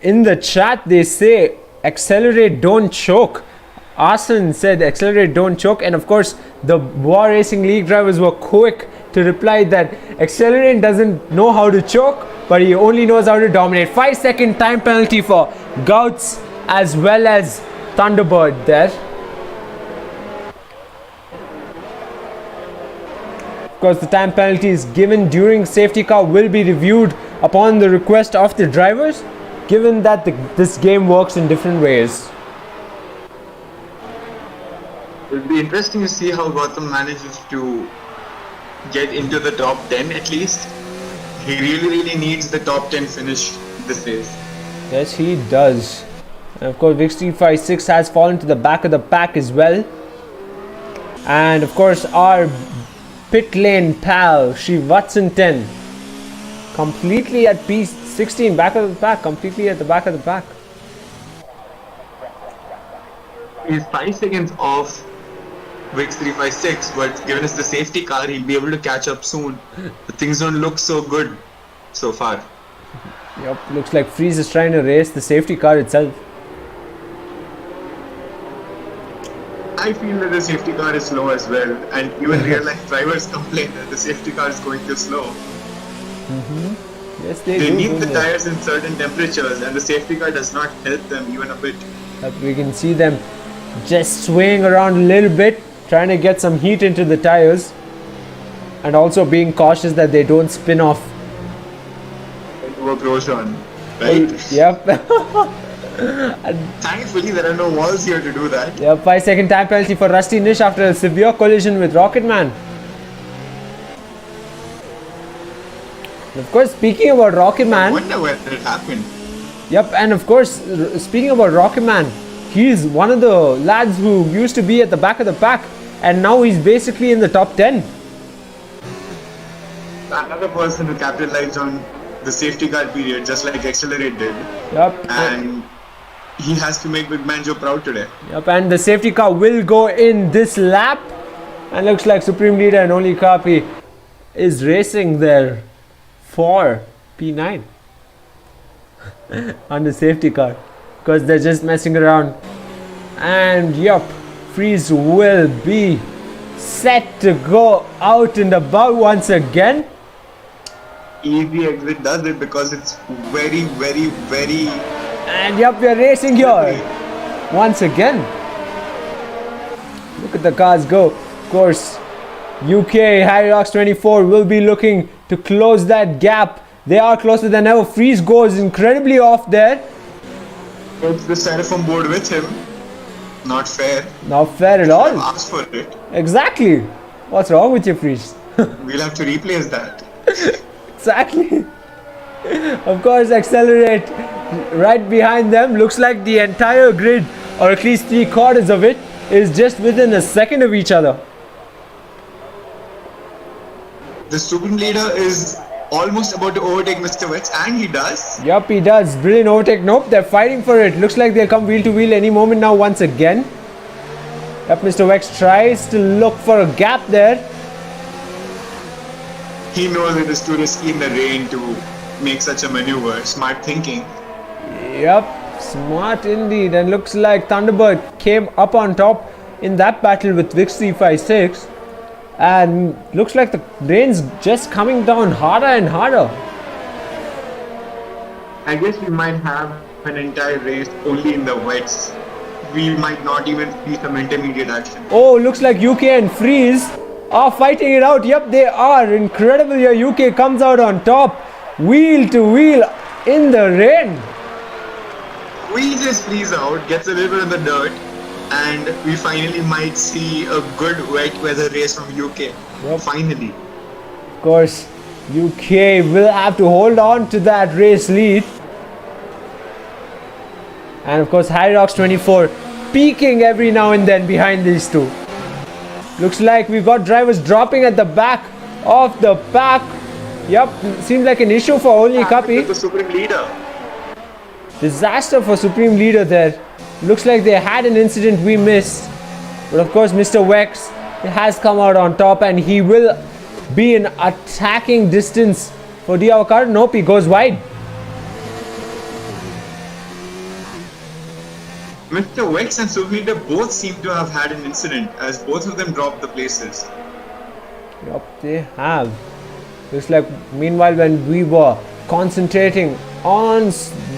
in the chat they say Accelerate, don't choke. Arsene said Accelerate, don't choke. And of course, the Bwoah Racing League drivers were quick to reply that Accelerate doesn't know how to choke, but he only knows how to dominate. 5-second time penalty for Gouts as well as Thunderbird there. Of course, the time penalties given during safety car will be reviewed upon the request of the drivers, given that this game works in different ways. It'll be interesting to see how Gautam manages to get into the top 10 at least. He really needs the top 10 finish this race. Yes, he does. And of course, Vix 356 has fallen to the back of the pack as well. And of course, our pit lane pal, Watson 10, completely at P16, back of the pack, completely at the back of the pack. He's 5 seconds off Vix 356, but given us the safety car, he'll be able to catch up soon. But things don't look so good so far. Yep, looks like Freeze is trying to race the safety car itself. I feel that the safety car is slow as well, and even real life drivers complain that the safety car is going too slow. Yes, they need the tires in certain temperatures, and the safety car does not help them even a bit. We can see them just swaying around a little bit, trying to get some heat into the tires, and also being cautious that they don't spin off. Into a Grosjean, right? Yep. Thankfully, there are no walls here to do that. Yep, 5-second time penalty for Rusty Nish after a severe collision with Rocketman. Of course, speaking about Rocketman, I wonder where it happened. Yep, and of course, speaking about Rocketman, he's one of the lads who used to be at the back of the pack, and now he's basically in the top 10. Another person who capitalized on the safety car period, just like Accelerate did. Yep. And he has to make Big Man Joe proud today. Yep, and the safety car will go in this lap, and looks like Supreme Leader and Only Kapi is racing there for P9 on the safety car, because they're just messing around. And yep, Freeze will be set to go out and about once again. Easy exit does it because it's very, very, very. And yep, we are racing here once again. Look at the cars go. Of course, UK Hyrox 24 will be looking to close that gap. They are closer than ever. Freeze goes incredibly off there. It's the styrofoam board with him. Not fair. Not fair at all. Ask for it. Exactly. What's wrong with your Freeze? We'll have to replace that. Exactly. Of course, accelerate right behind them. Looks like the entire grid, or at least 3/4 of it, is just within a second of each other. The Supreme Leader is almost about to overtake Mr. Wets, and he does. Yup, he does. Brilliant overtake. Nope, they're fighting for it. Looks like they'll come wheel to wheel any moment now once again. Yep, Mr. Wex tries to look for a gap there. He knows it is too risky in the rain to make such a maneuver. Smart thinking. Yep, smart indeed. And looks like Thunderbird came up on top in that battle with Vix 356. And looks like the rain's just coming down harder and harder. I guess we might have an entire race only in the wets. We might not even see some intermediate action. Oh, looks like UK and Freeze are fighting it out. Yep, they are. Incredible here. UK comes out on top. Wheel to wheel in the rain. We just freeze out, gets a little bit of the dirt, and we finally might see a good wet weather race from UK. Yep. Finally. Of course, UK will have to hold on to that race lead. And of course, Hyrox 24 peeking every now and then behind these two. Looks like we've got drivers dropping at the back of the pack. Yep, seems like an issue for only Kapi. The Supreme Leader. Disaster for Supreme Leader there. Looks like they had an incident we missed. But of course, Mr. Wex has come out on top and he will be in attacking distance for the avocado. Nope, he goes wide. Mr. Wex and Supreme Leader both seem to have had an incident as both of them dropped the places. Yup, they have. Looks like meanwhile when we were concentrating on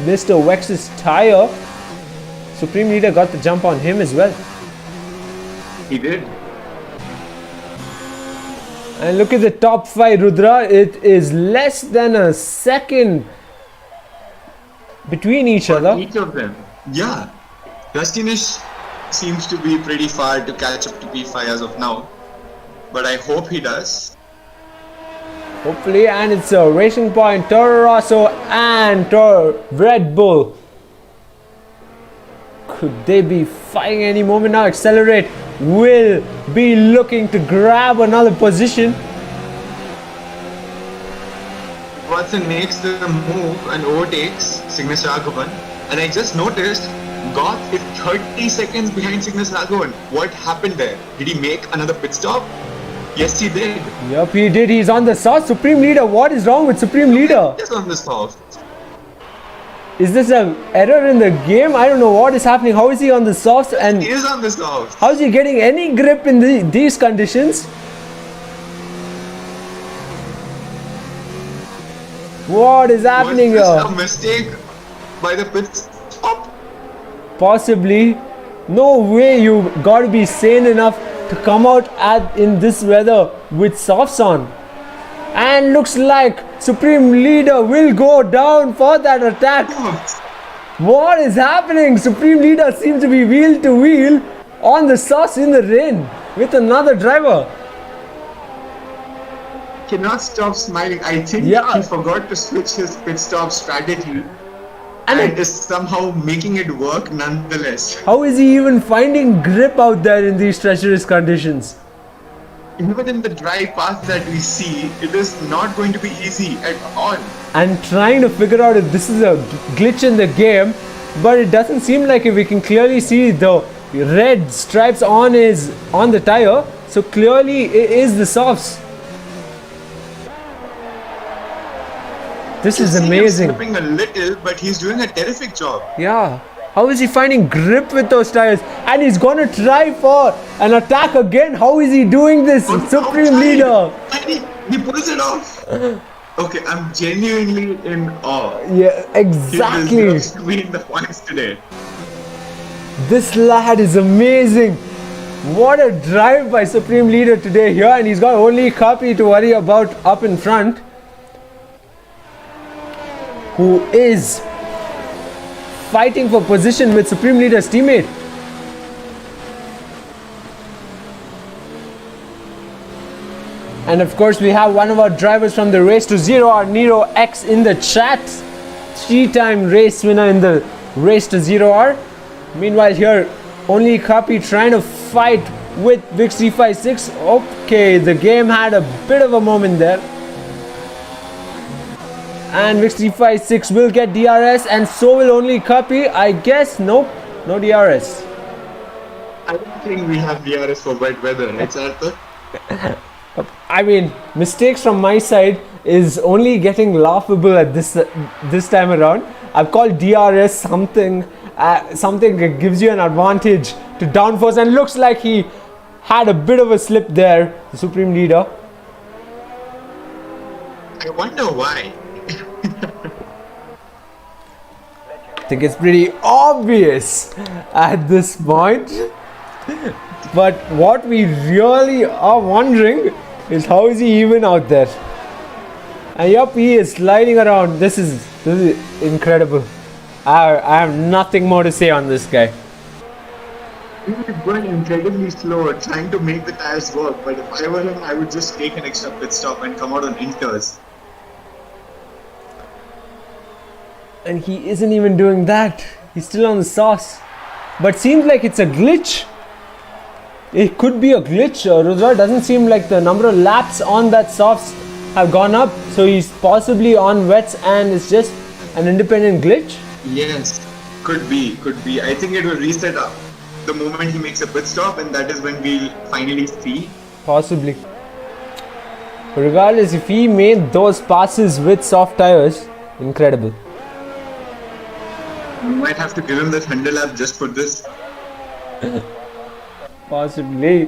Mr. Wex's tire, Supreme Leader got the jump on him as well. He did. And look at the top 5, Rudra. It is less than a second between each other. Each of them. Yeah. Rustinish seems to be pretty far to catch up to P5 as of now. But I hope he does. Hopefully, and it's a Racing Point, Toro Rosso and Red Bull. Could they be fighting any moment now? Accelerate will be looking to grab another position. Watson makes the move and overtakes Cygnus Raghavan. And I just noticed Goth is 30 seconds behind Cygnus Raghavan. What happened there? Did he make another pit stop? Yes, he did. Yup, he did. He's on the soft. Supreme Leader. What is wrong with Supreme Leader? He's on the soft. Is this an error in the game? I don't know what is happening. How is he on the softs? And He is on the soft. how is he getting any grip in these conditions? What is happening Was here? this a mistake by the pit stop? Possibly. No way. You got to be sane enough to come out in this weather with softs on. And looks like Supreme Leader will go down for that attack. What is happening? Supreme Leader seems to be wheel to wheel on the softs in the rain with another driver. Cannot stop smiling. I think he forgot to switch his pit stop strategy and is somehow making it work nonetheless. How is he even finding grip out there in these treacherous conditions? Even in the dry path that we see, it is not going to be easy at all. And trying to figure out if this is a glitch in the game, but it doesn't seem like it. We can clearly see the red stripes on the tire, so clearly it is the softs. This is amazing. He's slipping a little, but he's doing a terrific job. Yeah. How is he finding grip with those tires? And he's gonna try for an attack again. How is he doing this? Supreme Leader. He pulls it off. Okay, I'm genuinely in awe. Yeah, exactly. He deserves to be in the points today. This lad is amazing. What a drive by Supreme Leader today here, and he's got only Copy to worry about up in front, who is fighting for position with Supreme Leader's teammate. And of course we have one of our drivers from the Race to Zero, our Nero X, in the chat. 3-time race winner in the Race to Zero R. Meanwhile here, only Copy trying to fight with Vix356. Okay, the game had a bit of a moment there. And Vix356 will get DRS, and so will only Copy. I guess, nope, no DRS. I don't think we have DRS for wet weather, right, Sarthak? I mean, mistakes from my side is only getting laughable at this time around. I've called DRS something that gives you an advantage to downforce, and looks like he had a bit of a slip there, the Supreme Leader. I wonder why. I think it's pretty obvious at this point. But what we really are wondering is how is he even out there? And yup, he is sliding around. This is incredible. I have nothing more to say on this guy. He was going incredibly slow, trying to make the tires work, but if I were him, I would just take an extra pit stop and come out on inters. And he isn't even doing that. He's still on the sauce. But seems like it's a glitch. It could be a glitch. Rudra, doesn't seem like the number of laps on that softs have gone up. So he's possibly on wets and it's just an independent glitch. Yes, could be. I think it will reset up the moment he makes a pit stop, and that is when we'll finally see. Possibly. Regardless, if he made those passes with soft tires, incredible. We might have to give him the Thunder Lap just for this. Possibly.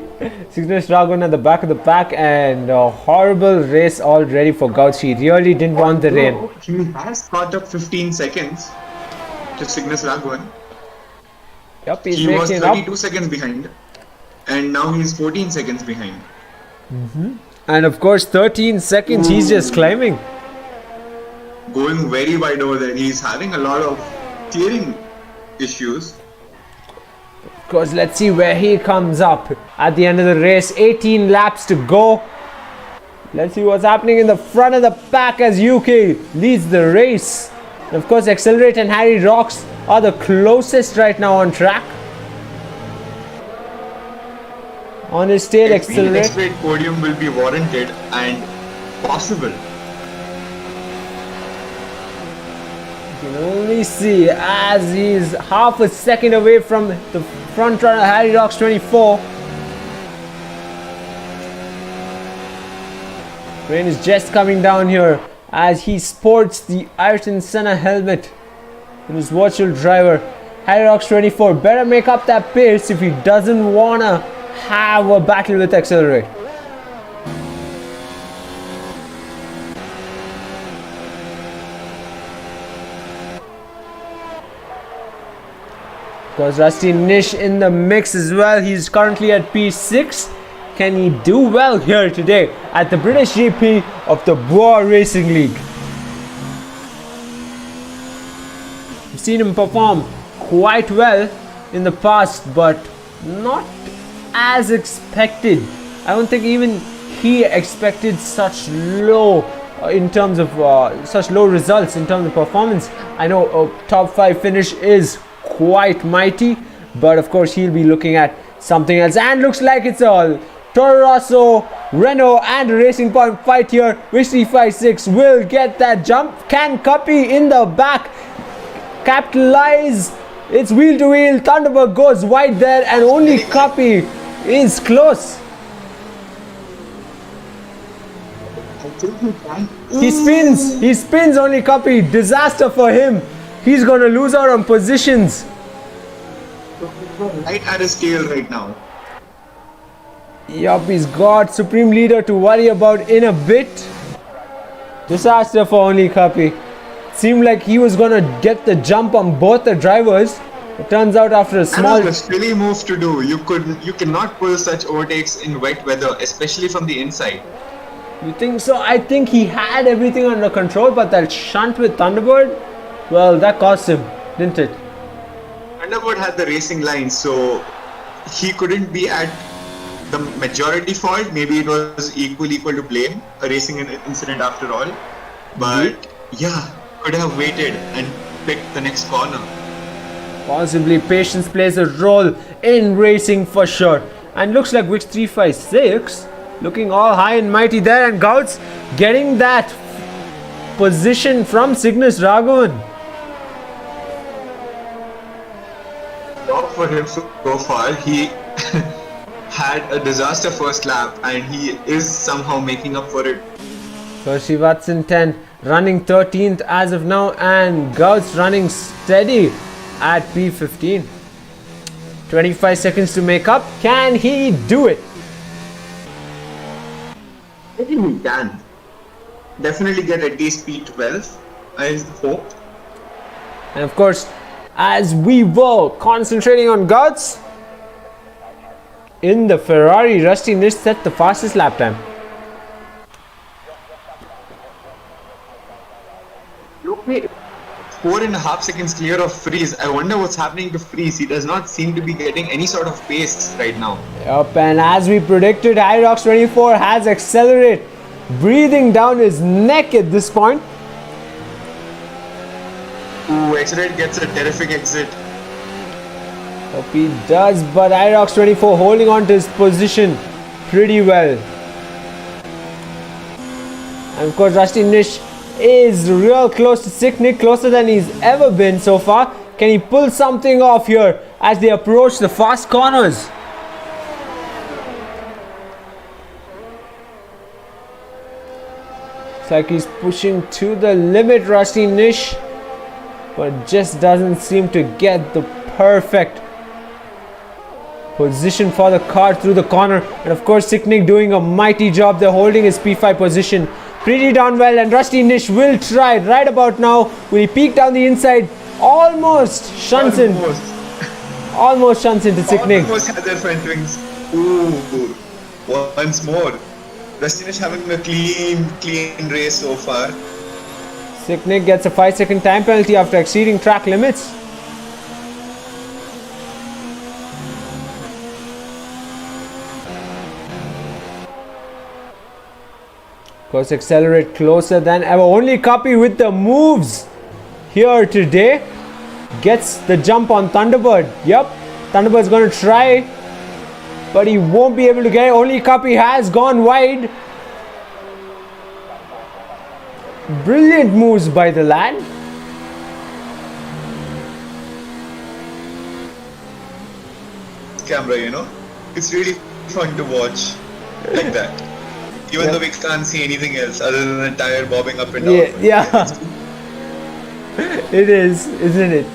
Cygnus Dragon at the back of the pack, and a horrible race already for Gauch. He really didn't want the rain. He has caught up 15 seconds to Cygnus Dragon. Yep, he's he was making 32 up. seconds behind, and now he's 14 seconds behind. And of course 13 seconds. He's just climbing. Going very wide over there. He's having a lot of clearing issues. Of course, let's see where he comes up at the end of the race. 18 laps to go. Let's see what's happening in the front of the pack as UK leads the race. And of course, Accelerate and Harry Rocks are the closest right now on track. On his tail, Accelerate. Accelerate podium will be warranted and possible. You can only see as he's half a second away from the front runner Harry Rocks 24. Rain is just coming down here as he sports the Ayrton Senna helmet in his virtual driver. Harry Rocks 24 better make up that pace if he doesn't wanna have a battle with Accelerate. Because Rusty Nish in the mix as well. He's currently at P6. Can he do well here today at the British GP of the Bwoah Racing League? We've seen him perform quite well in the past, but not as expected. I don't think even he expected such low in terms of such low results in terms of performance. I know a top 5 finish is quite mighty, but of course he'll be looking at something else, and looks like it's all Toro Rosso, Renault and Racing Point fight here. Vix356 will get that jump. Can Cuppy in the back capitalize? It's wheel to wheel. Thunderbird goes wide there, and only Cuppy is close. He spins only Cuppy. Disaster for him. He's gonna lose out on positions. right at his tail right now. Yup, he's got Supreme Leader to worry about in a bit. Disaster for only Kapi. Seemed like he was gonna get the jump on both the drivers. It turns out after a small... And a silly move to do. You cannot pull such overtakes in wet weather, especially from the inside. You think so? I think he had everything under control, but that shunt with Thunderbird, well, that cost him, didn't it? Thunderbird had the racing line, so he couldn't be at the majority fault. Maybe it was equal to blame, a racing incident after all. But yeah, could have waited and picked the next corner. Possibly patience plays a role in racing for sure. And looks like Wix 356 looking all high and mighty there, and Gouts getting that position from Cygnus Raghavan. Top for him so far. He had a disaster first lap and he is somehow making up for it. So Shivatsan 10 running 13th as of now, and Gouts running steady at P15. 25 seconds to make up. Can he do it? I think he can. Definitely get at least P12, I hope. And of course, as we were concentrating on Gouts, in the Ferrari, Rusty Nish set the fastest lap time. Okay. 4.5 seconds clear of Freeze. I wonder what's happening to Freeze. He does not seem to be getting any sort of pace right now. Yup, and as we predicted, Hyrox 24 has accelerated, breathing down his neck at this point. Ooh, Accelerate gets a terrific exit. Hope he does, but Hyrox 24 holding on to his position pretty well. And of course, Rusty Nish is real close to Sick Nick, closer than he's ever been so far. Can he pull something off here as they approach the fast corners? It's like he's pushing to the limit, Rusty Nish, but just doesn't seem to get the perfect position for the car through the corner. And of course, Sick Nick doing a mighty job there, holding his P5 position pretty darn well, and Rusty Nish will try right about now. Will he peek down the inside? Almost shunts in. Almost shunts into Sick Nick. Almost had their front wings. Ooh, once more. Rusty Nish having a clean race so far. Sick Nick gets a 5-second time penalty after exceeding track limits. Of course, Accelerate closer than ever. Only Kapi with the moves here today. Gets the jump on Thunderbird. Yep, Thunderbird's going to try, but he won't be able to get it. Only Kapi has gone wide. Brilliant moves by the lad. Camera, you know, it's really fun to watch like that. Even though we can't see anything else other than the tire bobbing up and down. Yeah. It is, isn't it?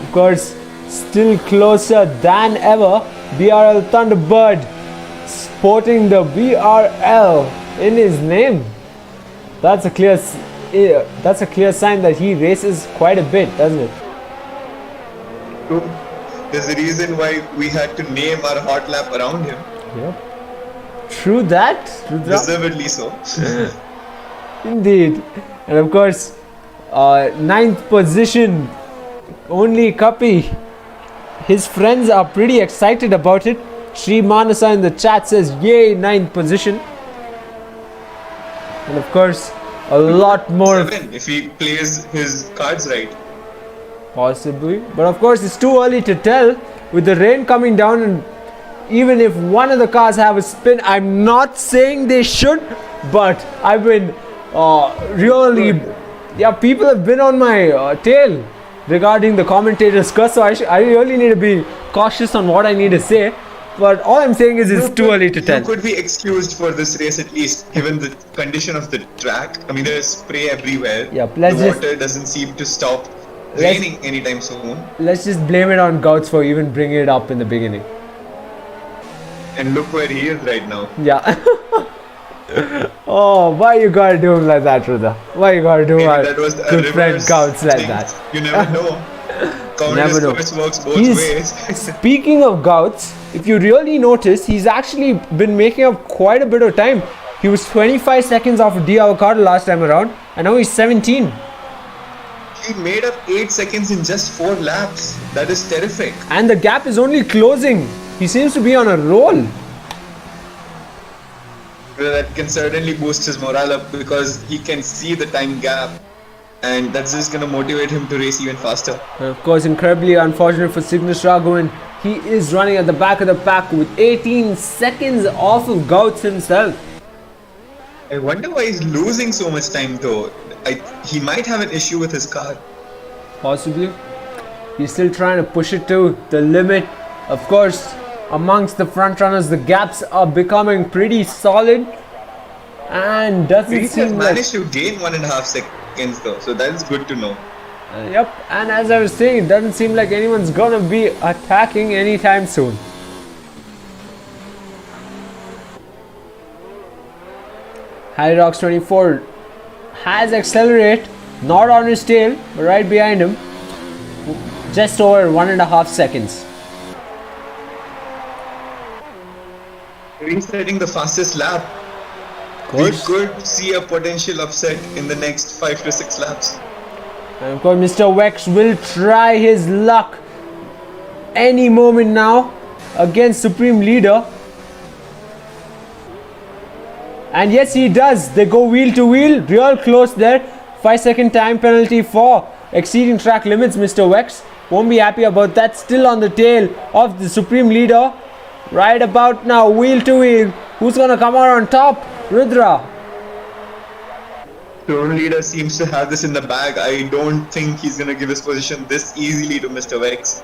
Of course, still closer than ever. BRL Thunderbird sporting the BRL in his name. That's a clear sign that he races quite a bit, doesn't it? There's a reason why we had to name our hot lap around him. Yep. True that. Deservedly so. Indeed. And of course, 9th position, only Kapi. His friends are pretty excited about it. Sri Manasa in the chat says, yay, 9th position. And of course, a lot more. 7 if he plays his cards right. Possibly. But of course, it's too early to tell. With the rain coming down, and even if one of the cars have a spin, I'm not saying they should, but I've been really, people have been on my tail regarding the commentators' curse, so I really need to be cautious on what I need to say. But all I'm saying is it's too early to tell. You could be excused for this race at least, given the condition of the track. I mean, there's spray everywhere. Yeah, the water doesn't seem to stop raining anytime soon. Let's just blame it on Gouts for even bringing it up in the beginning. And look where he is right now. Yeah. Oh, why you gotta do him like that, Rudra? Why you gotta do Maybe our that was a good friend reverse Gouts like thing. that? You never know. Never know. Counter works both ways. Speaking of Gouts, if you really notice, he's actually been making up quite a bit of time. He was 25 seconds off of D Avocado last time around, and now he's 17. He made up 8 seconds in just 4 laps. That is terrific. And the gap is only closing. He seems to be on a roll. That can certainly boost his morale up because he can see the time gap, and that's just gonna motivate him to race even faster. And of course, incredibly unfortunate for Cygnus Raghavan. He is running at the back of the pack with 18 seconds off of Gouts himself. I wonder why he's losing so much time though. He might have an issue with his car. Possibly. He's still trying to push it to the limit. Of course, amongst the front runners, the gaps are becoming pretty solid. And doesn't He has seem like... managed to gain 1.5 seconds though, so that is good to know. Yep, and as I was saying, it doesn't seem like anyone's gonna be attacking anytime soon. Hyrox 24 has accelerate, not on his tail, but right behind him. Just over 1.5 seconds. Resetting the fastest lap. We could see a potential upset in the next 5 to 6 laps. And of course, Mr. Wex will try his luck any moment now against Supreme Leader. And yes, he does. They go wheel to wheel, real close there. 5-second time penalty for exceeding track limits. Mr. Wex won't be happy about that. Still on the tail of the Supreme Leader. Right about now, wheel to wheel. Who's gonna come out on top? Rudra. Drone Leader seems to have this in the bag. I don't think he's gonna give his position this easily to Mr. Wex.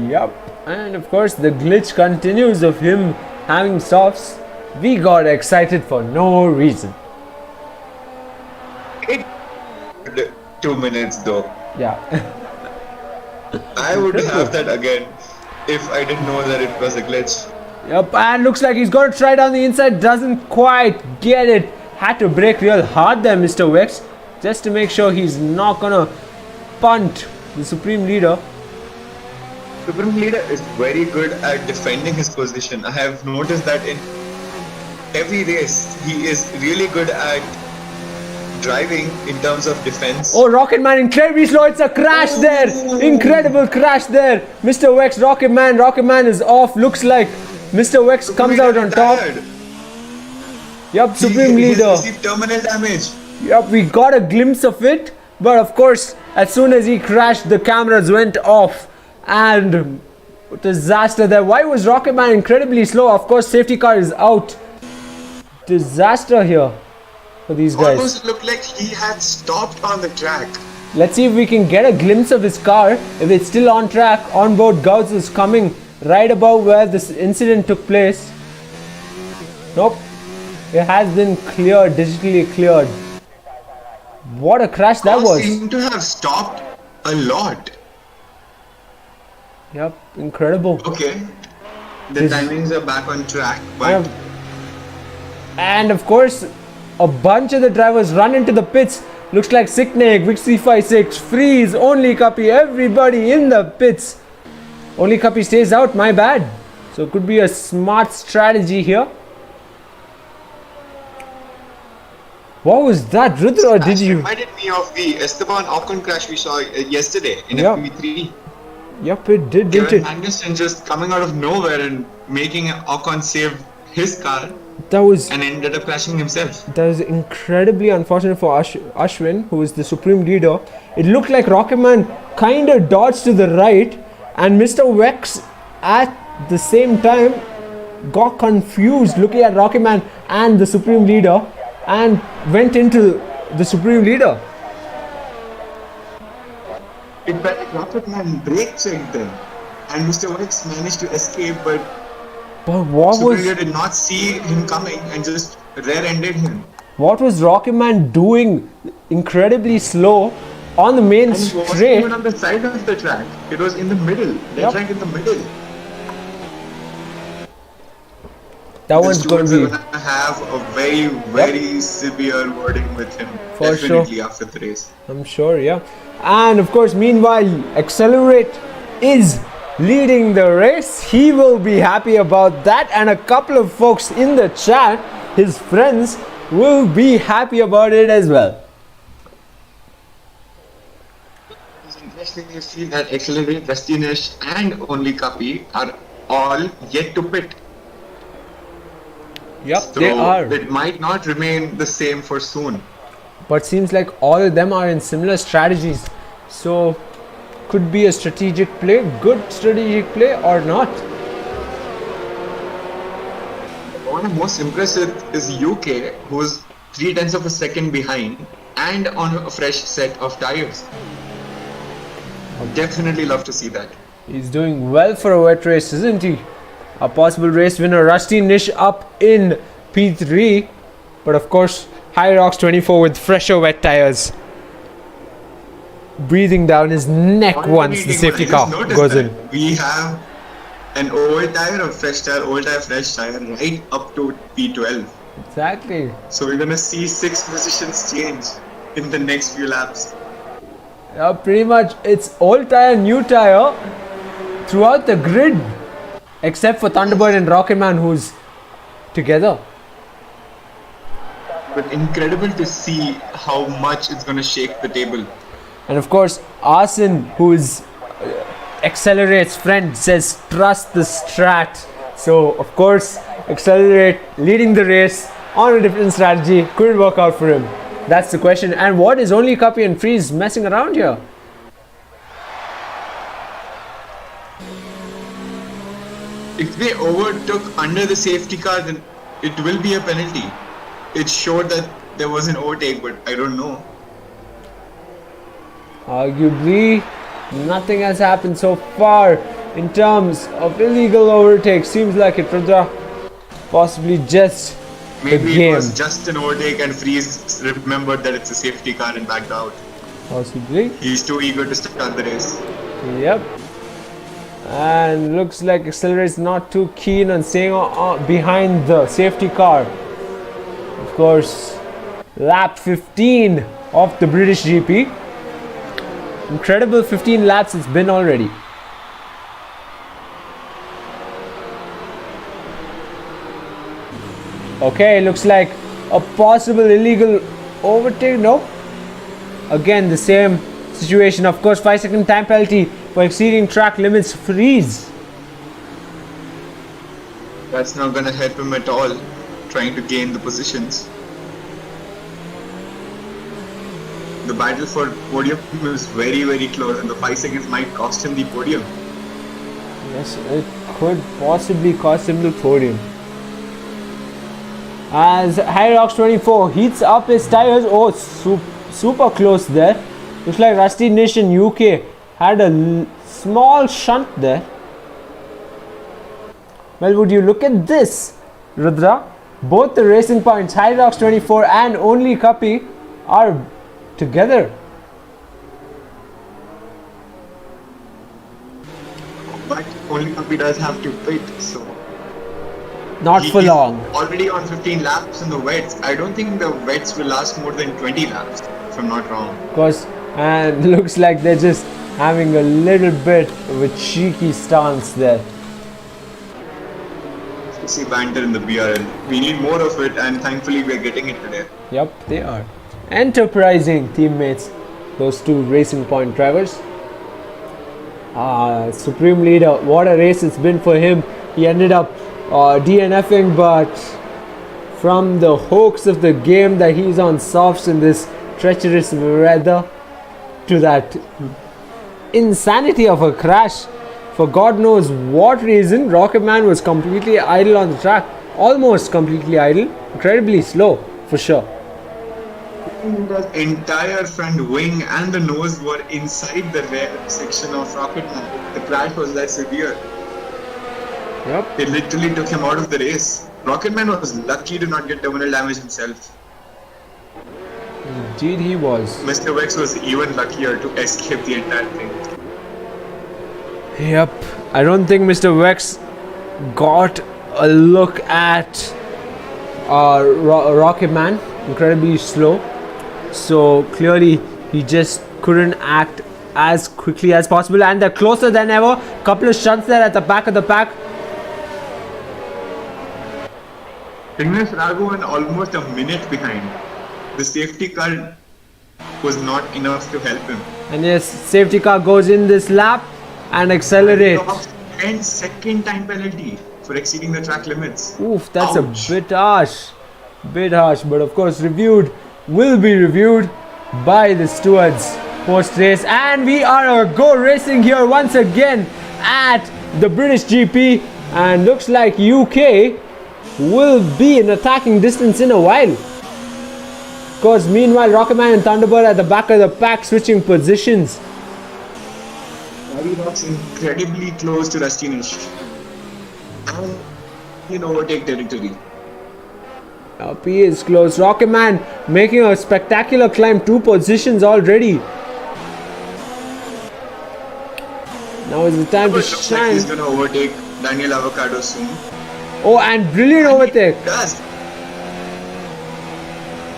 Yep. And of course, the glitch continues of him having softs. We got excited for no reason. 2 minutes though. Yeah. I would have that again if I didn't know that it was a glitch. Yep, and looks like he's going to try down the inside. Doesn't quite get it. Had to brake real hard there, Mr. Wex, just to make sure he's not going to punt the Supreme Leader. Supreme Leader is very good at defending his position. I have noticed that in every race, he is really good at driving in terms of defense. Oh, Rocket Man incredibly slow. It's a crash there. Incredible crash there. Mr. Wex, Rocket Man is off. Looks like Mr. Wex comes out on top. Yep, Supreme Leader. He received terminal damage. Yep, we got a glimpse of it. But of course, as soon as he crashed, the cameras went off. And disaster there. Why was Rocket Man incredibly slow? Of course, safety car is out. Disaster here for these guys. Almost looked like he had stopped on the track. Let's see if we can get a glimpse of his car. If it's still on track, onboard Gouts is coming right above where this incident took place. Nope. It has been cleared, digitally cleared. What a crash that was. Seemed to have stopped a lot. Yep, incredible. Okay. The timings are back on track, but... And of course, a bunch of the drivers run into the pits. Looks like Sicknake, Vixie56, Freeze, Only Cuppy, everybody in the pits. Only Cuppy stays out, my bad. So it could be a smart strategy here. What was that, Rudra, or did you? Reminded me of the Esteban Ocon crash we saw yesterday in FP3. Yep, it did, didn't it? Anderson just coming out of nowhere and making Ocon save his car. That was... And ended up crashing himself. That was incredibly unfortunate for Ashwin, who is the Supreme Leader. It looked like Rocket Man kind of dodged to the right, and Mr. Wex at the same time got confused looking at Rocket Man and the Supreme Leader and went into the Supreme Leader. It felt like Rocket Man brake checked them, and Mr. Wex managed to escape, but what was... Supreme did not see him coming and just rear-ended him. What was Rocket Man doing? Incredibly slow. on the main And it wasn't straight. even on the side of the track. It was in the middle. The Yep. track in the middle. That The one's going stewards to are be going to have a very, very severe wording with him. For Definitely after the race. I'm sure, yeah. And of course, meanwhile, Accelerate is leading the race. He will be happy about that, and a couple of folks in the chat, his friends, will be happy about it as well. It's interesting to see that Accelerate, Rustinish, and Only Kapi are all yet to pit. Yep, So they are. it might not remain the same for soon. But seems like all of them are in similar strategies. So could be a strategic play, good strategic play or not. One of the most impressive is UK, who's 0.3 of a second behind and on a fresh set of tires. Definitely love to see that. He's doing well for a wet race, isn't he? A possible race winner, Rusty Nish up in P3. But of course, High Rocks 24 with fresher wet tires. Breathing down his neck once the safety car goes in. We have an old tire, a fresh tire, old tire, fresh tire, right up to P12. Exactly. So we're gonna see 6 positions change in the next few laps. Yeah, pretty much it's old tire, new tire throughout the grid. Except for Thunderbird and Rocketman, who's together. But incredible to see how much it's gonna shake the table. And of course, Arsen, who is Accelerate's friend, says trust the strat. So of course, Accelerate leading the race on a different strategy couldn't work out for him. That's the question. And what is Only Kapi and Freeze messing around here? If they overtook under the safety car, then it will be a penalty. It showed that there was an overtake, but I don't know. Arguably, nothing has happened so far in terms of illegal overtake. Seems like it, Rudra. Possibly just Maybe the it game. was just an overtake and Freeze remembered that it's a safety car and backed out. Possibly. He's too eager to start the race. Yep. And looks like Accelerate's not too keen on staying behind the safety car. Of course, lap 15 of the British GP. Incredible 15 laps it's been already. Okay, looks like a possible illegal overtake. Nope. Again, the same situation. Of course, 5-second time penalty for exceeding track limits. Freeze. That's not gonna help him at all, trying to gain the positions. The battle for podium is very, very close, and the 5 seconds might cost him the podium. Yes, it could possibly cost him the podium. As High Rocks 24 heats up his tires. Oh, super close there. Looks like Rusty Nish in UK had a small shunt there. Well, would you look at this, Rudra? Both the racing points, High Rocks 24 and Only Kapi, are together. But Only Kapi does have to pit, so Not for he's long. already on 15 laps in the wets. I don't think the wets will last more than 20 laps, if I'm not wrong. Of course, and looks like they're just having a little bit of a cheeky stance there. See banter in the BRL. We need more of it, and thankfully we are getting it today. Yep, they are. Enterprising teammates, those two Racing Point drivers. Supreme Leader, what a race it's been for him. He ended up DNFing, but from the hoax of the game that he's on softs in this treacherous weather to that insanity of a crash, for God knows what reason, Rocketman was completely idle on the track. Almost completely idle. Incredibly slow, for sure. The entire front wing and the nose were inside the rear section of Rocketman. The crash was that severe. Yep. It literally took him out of the race. Rocketman was lucky to not get terminal damage himself. Indeed he was. Mr. Vex was even luckier to escape the entire thing. Yep. I don't think Mr. Vex got a look at Rocket Man. Incredibly slow. So clearly he just couldn't act as quickly as possible, and they're closer than ever. Couple of shots there at the back of the pack. Ignis Raghavan almost a minute behind. The safety car was not enough to help him. And yes, safety car goes in this lap and accelerate. 10-second time penalty for exceeding the track limits. Oof, that's Ouch. a bit harsh. Bit harsh, but of course will be reviewed by the stewards post-race. And we are go racing here once again at the British GP, and looks like UK will be in attacking distance in a while. Of course, meanwhile, Rocketman and Thunderbird at the back of the pack switching positions. Rock's incredibly close to Rustinish. And in overtake territory. Up he is close. Rocketman making a spectacular climb, 2 positions already. Now is the time to Looks like shine. he's gonna overtake Daniel Avocado soon. Oh, and brilliant overtake. He does.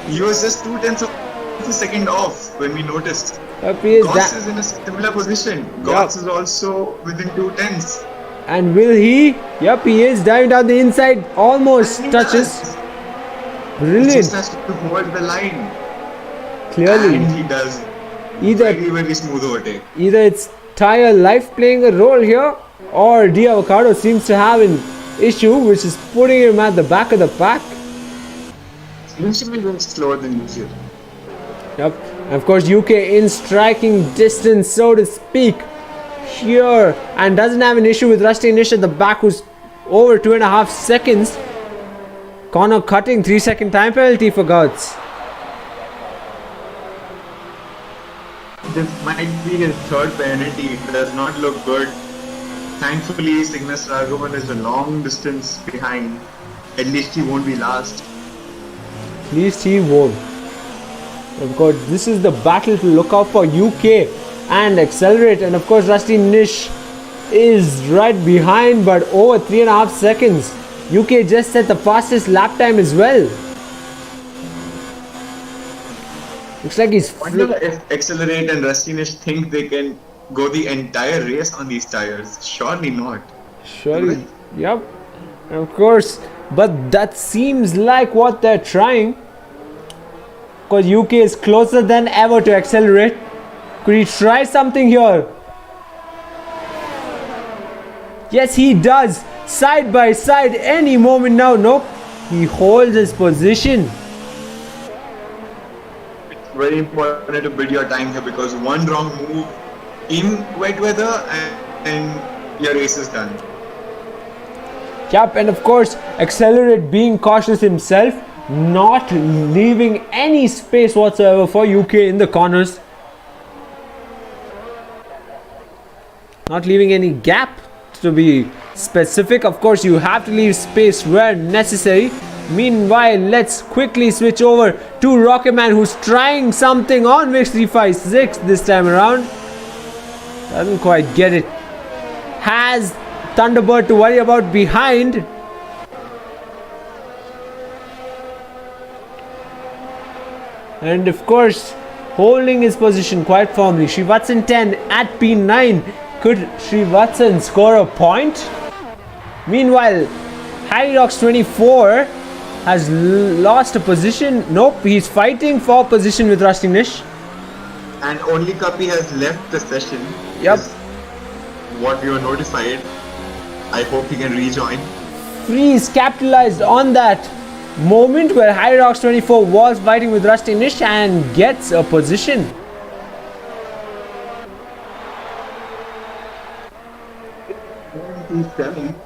He was just 2/10 of a second off when we noticed. Up he is. Goss is in a similar position. Goss is also within 2/10. And will he? Yep, he is diving down the inside. Almost And he touches. does. He Brilliant. just has to hold the line. Clearly. And he does. Either Very smooth overtake. it's tire life playing a role here, or D Avocado seems to have an issue which is putting him at the back of the pack. Seems to be a little slower than usual. Yep. And of course, UK in striking distance, so to speak, here, and doesn't have an issue with Rusty Nish at the back, who's over 2.5 seconds. Connor cutting 3-second time penalty for Gouts. This might be his third penalty. It does not look good. Thankfully, Ignis Raghavan is a long distance behind. At least he won't be last. At least he won't. Of course, this is the battle to look out for UK and accelerate. And of course, Rusty Nish is right behind, but over 3.5 seconds. UK just set the fastest lap time as well. Looks like he's I wonder if Accelerate and Rustinish think they can go the entire race on these tires. Surely not. surely. Yep. And of course, but that seems like what they're trying. Because UK is closer than ever to accelerate. Could he try something here? Yes, he does. Side by side any moment now. Nope. He holds his position. It's very important to build your time here because one wrong move in wet weather and your race is done. Yep, and of course, Accelerate being cautious himself, not leaving any space whatsoever for UK in the corners. Not leaving any gap, to be specific. Of course, you have to leave space where necessary. Meanwhile, let's quickly switch over to Rocketman, who's trying something on Vix 356 this time around. Doesn't quite get it. Has Thunderbird to worry about behind. And of course, holding his position quite firmly. Srivatsan 10 at P9. Could Srivatsan score a point? Meanwhile, Harry 24 has lost a position. Nope, he's fighting for position with Rusty Nish. And only Kapi has left the session. Yep. Is what we were notified. I hope he can rejoin. Freeze capitalized on that moment where Hyrox 24 was fighting with Rusty Nish and gets a position.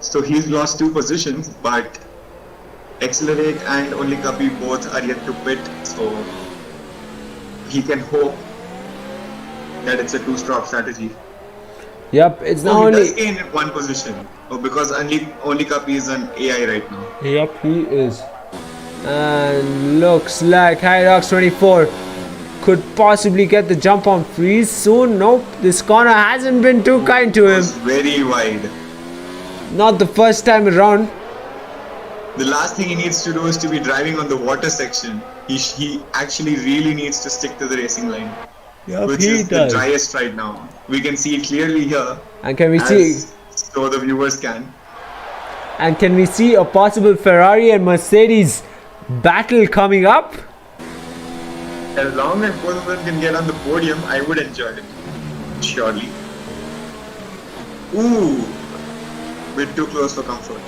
So he's lost 2 positions, but Accelerate and only Kapi both are yet to pit, so he can hope that it's a 2-stop strategy. Yep, it's now He only. does gain 1 position because only Kapi is an AI right now. Yep, he is. And looks like Hyrox 24 could possibly get the jump on Freeze soon. Nope, this corner hasn't been too kind to It him. was very wide. Not the first time around. The last thing he needs to do is to be driving on the water section. He actually really needs to stick to the racing line, which is the driest right now. We can see it clearly here, And can we see? so the viewers can. And can we see a possible Ferrari and Mercedes battle coming up? As long as both of them can get on the podium, I would enjoy it. Surely. Ooh, bit too close for comfort.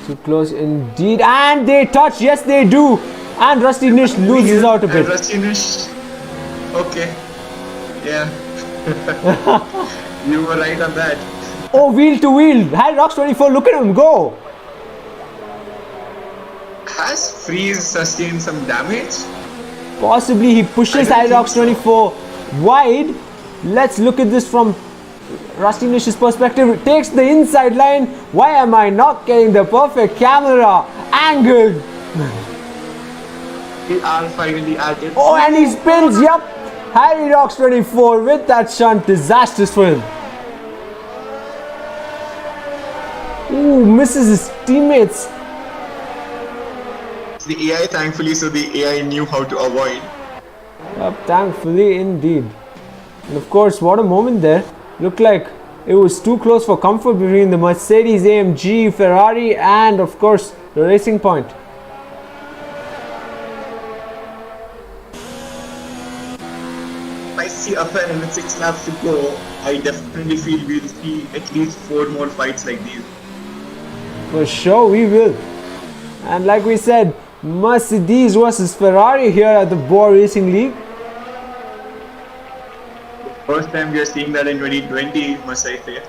Too close indeed. And they touch. Yes, they do. And Rusty Nish loses out a bit. Rusty Nish. Okay. Yeah. You were right on that. Oh, wheel to wheel. Had Rocks 24. Look at him go. Has Freeze sustained some damage? Possibly he pushes Hyrox 24 wide. Let's look at this from Rusty Nish's perspective. It takes the inside line. Why am I not getting the perfect camera angle? We are finally at it. Oh, and he spins. Yup. Hyrox 24 with that shunt. Disastrous for him. Ooh, misses his teammates. The AI, thankfully, so the AI knew how to avoid. Yep, thankfully indeed. And of course, what a moment there. Looked like it was too close for comfort between the Mercedes AMG, Ferrari, and of course the Racing Point. If I see up and with 6 laps to go, I definitely feel we'll see at least 4 more fights like these. For sure we will. And like we said, Mercedes versus Ferrari here at the Bwoah Racing League. First time we are seeing that in 2020, must I say.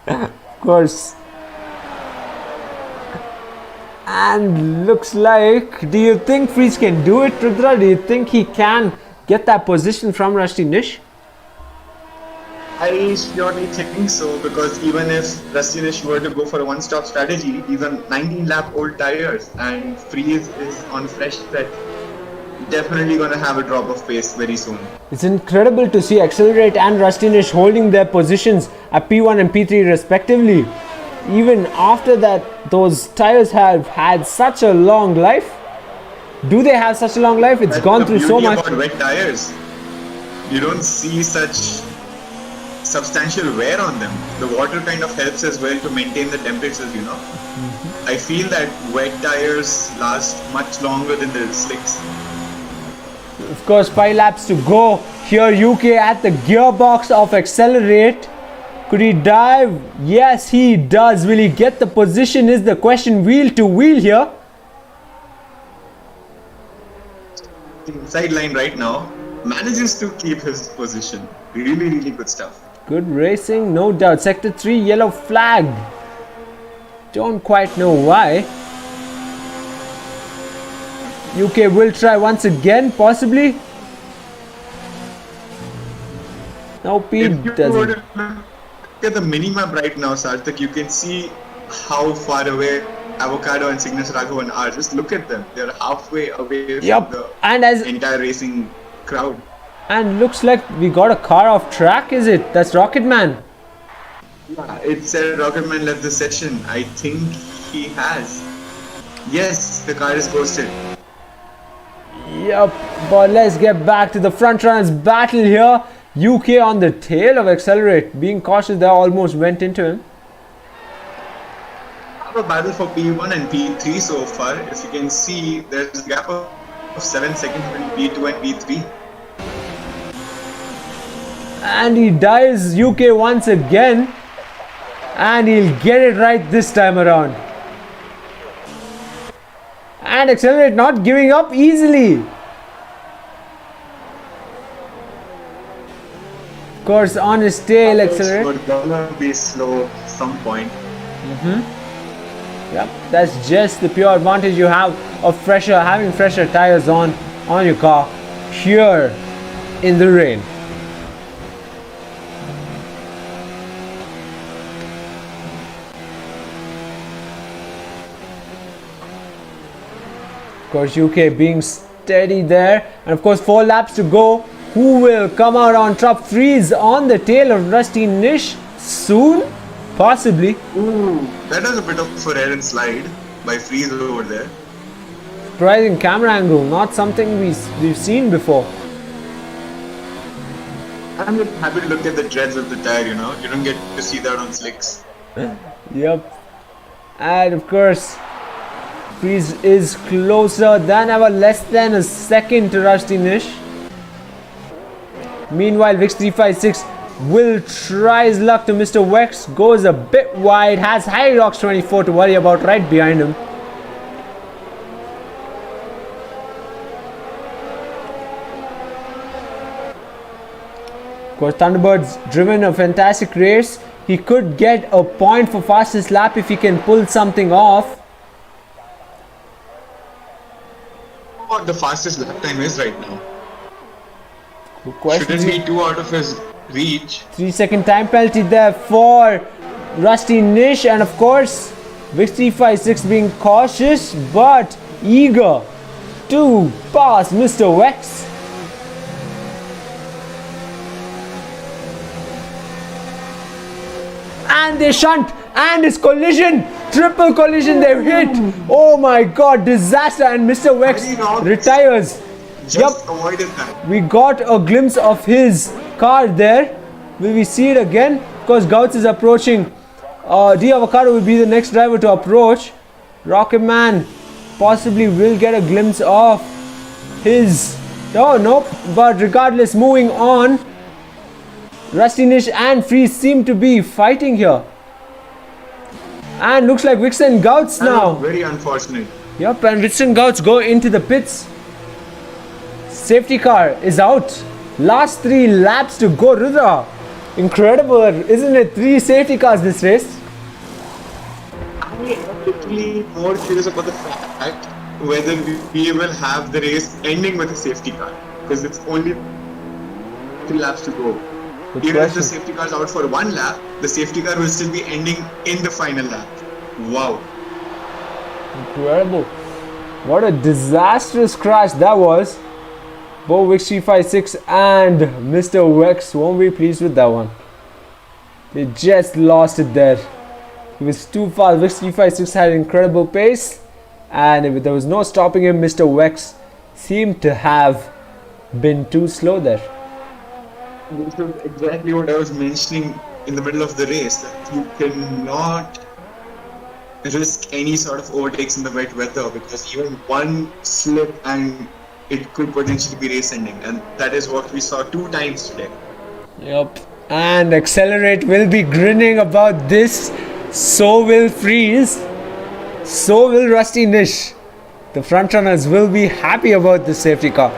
Of course. And looks like, do you think Freeze can do it, Rudra? Do you think he can get that position from Rusty Nish? I surely think so, because even if Rusty Nish were to go for a one-stop strategy, he's on 19-lap-old tires and Freeze is on fresh set. Definitely going to have a drop of pace very soon. It's incredible to see Accelerate and Rusty Nish holding their positions at P1 and P3 respectively. Even after that, those tires have had such a long life. Do they have such a long life? It's gone through so much. About wet tires, you don't see such substantial wear on them. The water kind of helps as well to maintain the temperatures, you know. I feel that wet tires last much longer than the slicks. Of course, 5 laps to go. Here UK at the gearbox of Accelerate. Could he dive? Yes, he does. Will he get the position is the question. Wheel to wheel here. Inside line right now, manages to keep his position. Really, really good stuff. Good racing, no doubt. Sector 3, yellow flag. Don't quite know why. UK will try once again, possibly. No, Pete If you were doesn't. to look at the mini-map right now, Sarthak, you can see how far away Avocado and Cygnus Raghavan are. Just look at them. They're halfway away from the And as entire racing crowd. and looks like we got a car off track, is it? That's Rocketman. Yeah, it said Rocketman left the session. I think he has. Yes, the car is ghosted. Yep, but let's get back to the front runners battle here. UK on the tail of Accelerate. Being cautious, they almost went into him. Have a battle for P1 and P3 so far. If you can see, there's a gap of 7 seconds between P2 and P3. And he dies UK once again. And he'll get it right this time around. And Accelerate not giving up easily. Of course, on his tail, Accelerate. It's gonna be slow at some point. Yep, that's just the pure advantage you have of having fresher tires on your car here in the rain. Of course, UK being steady there. And of course 4 laps to go. Who will come out on top? Freeze on the tail of Rusty Nish soon? Possibly. Ooh, that was a bit of a rare and slide by Freeze over there. Surprising camera angle, not something we've seen before. I'm just happy to look at the treads of the tire, you know. You don't get to see that on slicks. Yep. And of course, Freeze is closer than ever, less than a second to Rusty Nish. Meanwhile, Vix356 will try his luck to Mr. Wex, goes a bit wide, has High Rocks 24 to worry about right behind him. Of course, Thunderbird's driven a fantastic race. He could get a point for fastest lap if he can pull something off. What the fastest lap time is right now? Good question. Shouldn't be 2 out of his reach. 3-second time penalty there for Rusty Nish, and of course Vix356 being cautious but eager to pass Mr. Wex. And they shunt, and it's collision, triple collision they've hit. Oh my god, disaster, and Mr. Wex retires. Just avoided that. We got a glimpse of his car there. Will we see it again? Because Gouts is approaching. D Avocado will be the next driver to approach. Rocket Man possibly will get a glimpse of his. Oh, nope. But regardless, moving on. Rusty Nish and Freeze seem to be fighting here. And looks like Vix and Gouts now. Very unfortunate. Yep, and Vix and Gouts go into the pits. Safety car is out. Last 3 laps to go. Rudra, incredible, isn't it? 3 safety cars this race. I am literally more curious about the fact whether we will have the race ending with a safety car, because it's only 3 laps to go. Good Even if the question. safety car is out for 1 lap, the safety car will still be ending in the final lap. Wow. Incredible. What a disastrous crash that was. Both Vix356 and Mr. Wex won't be pleased with that one. They just lost it there. He was too fast. Vix356 had incredible pace, and if there was no stopping him, Mr. Wex seemed to have been too slow there. This is exactly what I was mentioning in the middle of the race, that you cannot risk any sort of overtakes in the wet weather, because even one slip and it could potentially be race ending, and that is what we saw 2 times today. Yep. And Accelerate will be grinning about this. So will Freeze. So will Rusty Nish. The front runners will be happy about the safety car.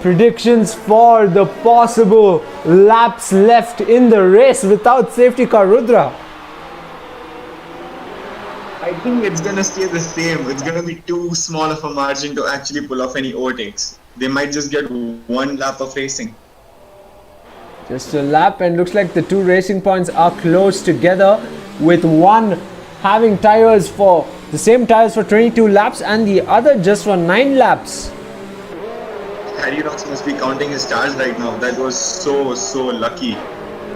Predictions for the possible laps left in the race without safety car, Rudra. I think it's gonna stay the same. It's gonna be too small of a margin to actually pull off any overtakes. They might just get 1 lap of racing. Just a lap, and looks like the 2 racing points are close together, with one having tires for the same tires for 22 laps and the other just for 9 laps. Harry Rocks must be counting his stars right now. That was so lucky.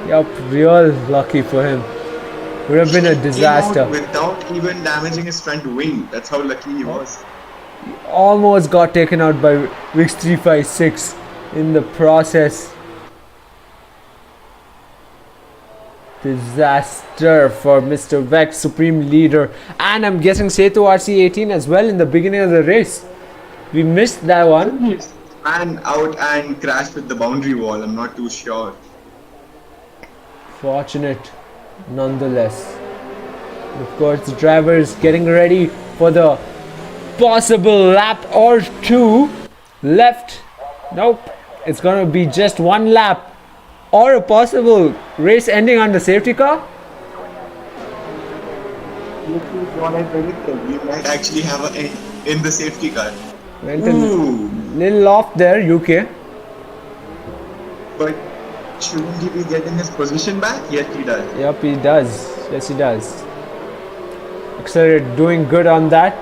Yup, real lucky for him. Would have been a disaster. Came out without even damaging his front wing. That's how lucky he was. Almost got taken out by Vix356 in the process. Disaster for Mr. Vex, supreme leader, and I'm guessing Setu RC18 as well in the beginning of the race. We missed that one. Ran out and crashed with the boundary wall. I'm not too sure. Fortunate nonetheless. Of course, the driver is getting ready for the possible lap or 2 left. Nope, it's gonna be just 1 lap or a possible race ending on the safety car. This is what I predicted. We might actually have an end in the safety car. Went a little off there, UK. But shouldn't he be getting his position back? Yes, he does. Yep, he does. Yes, he does. accelerate, doing good on that.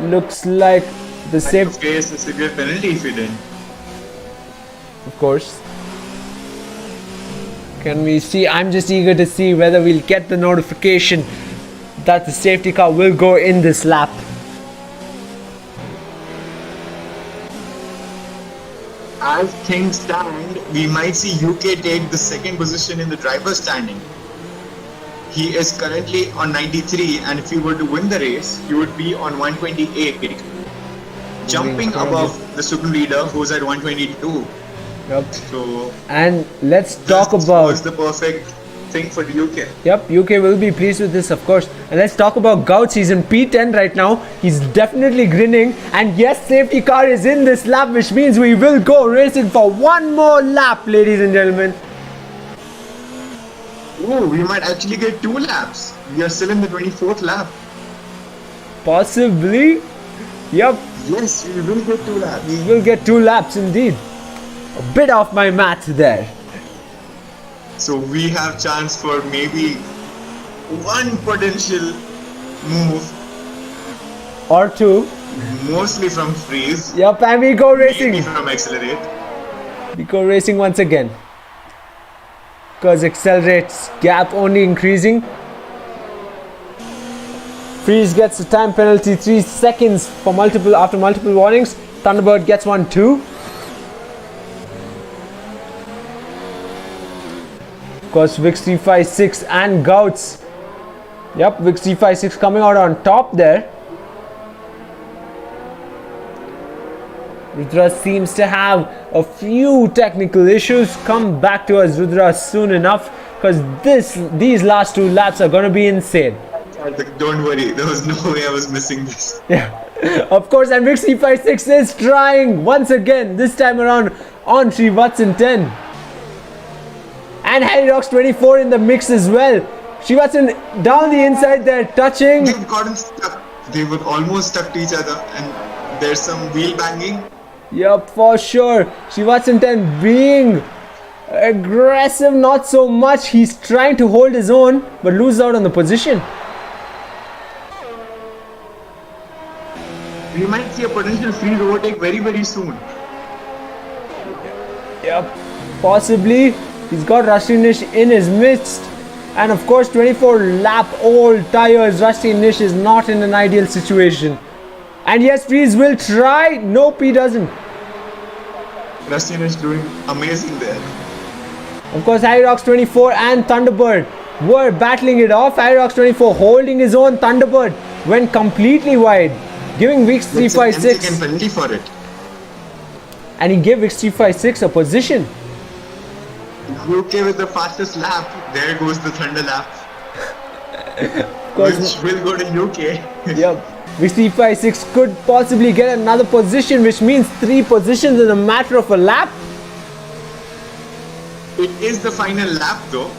Looks like the same. Face a severe penalty if he didn't. Of course. Can we see? I'm just eager to see whether we'll get the notification that the safety car will go in this lap. As things stand, we might see UK take the second position in the driver's standing. He is currently on 93, and if he were to win the race, he would be on 128, jumping above the super leader who's at 122. Yep. So, and let's talk about. Was the perfect thing for the UK. Yep, UK will be pleased with this, of course. And let's talk about Gouts. He's in P10 right now. He's definitely grinning. And yes, safety car is in this lap, which means we will go racing for one more lap, ladies and gentlemen. Oh, we might actually get 2 laps. We are still in the 24th lap. Possibly. Yep. Yes, we will get 2 laps. We will get 2 laps indeed. A bit off my math there. So we have chance for maybe one potential move. Or 2. Mostly from freeze. Yep, and we go racing. Maybe from accelerate. We go racing once again. Because accelerates, gap only increasing. Freeze gets a time penalty, 3 seconds for after multiple warnings. Thunderbird gets one too. Of course, Vix 356 and Gouts. Yep, Vix 356 coming out on top there. Rudra seems to have a few technical issues. Come back to us, Rudra, soon enough, because these last 2 laps are going to be insane. Don't worry, there was no way I was missing this. Yeah, of course, and Vix 356 is trying once again, this time around on Srivatsan 10. And Harry Rocks 24 in the mix as well. Srivatsan down the inside there, touching. They've gotten stuck. They were almost stuck to each other, and there's some wheel banging. Yep, for sure. Srivatsan 10 being aggressive, not so much. He's trying to hold his own, but loses out on the position. We might see a potential freeze overtake very, very soon. Yep, possibly. He's got Rusty Nish in his midst. And of course, 24 lap old tires. Rusty Nish is not in an ideal situation. And yes, Freeze will try. Nope, he doesn't. Rusty Nish doing amazing there. Of course, Harry Rocks 24 and Thunderbird were battling it off. Harry Rocks 24 holding his own. Thunderbird went completely wide, giving Vix 356 penalty for it. And he gave Vix 356 a position. UK with the fastest lap. There goes the Thunder lap. Which will go to UK. Yep. Vix 356 could possibly get another position, which means 3 positions in a matter of a lap. It is the final lap though.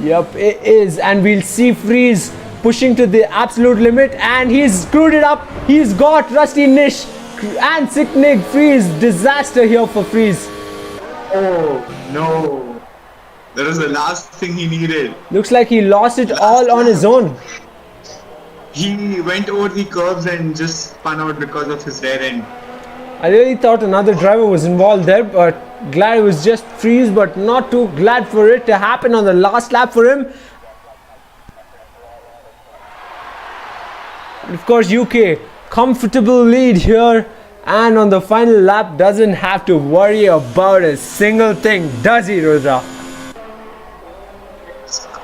Yep, it is. And we'll see Freeze pushing to the absolute limit. And he's screwed it up. He's got Rusty Nish and Sicknig. Freeze. Disaster here for Freeze. Oh no. That was the last thing he needed. Looks like he lost it all on his own. He went over the curbs and just spun out because of his rear end. I really thought another driver was involved there, but glad it was just Freeze, but not too glad for it to happen on the last lap for him. And of course, UK, comfortable lead here, and on the final lap doesn't have to worry about a single thing, does he, Rudra?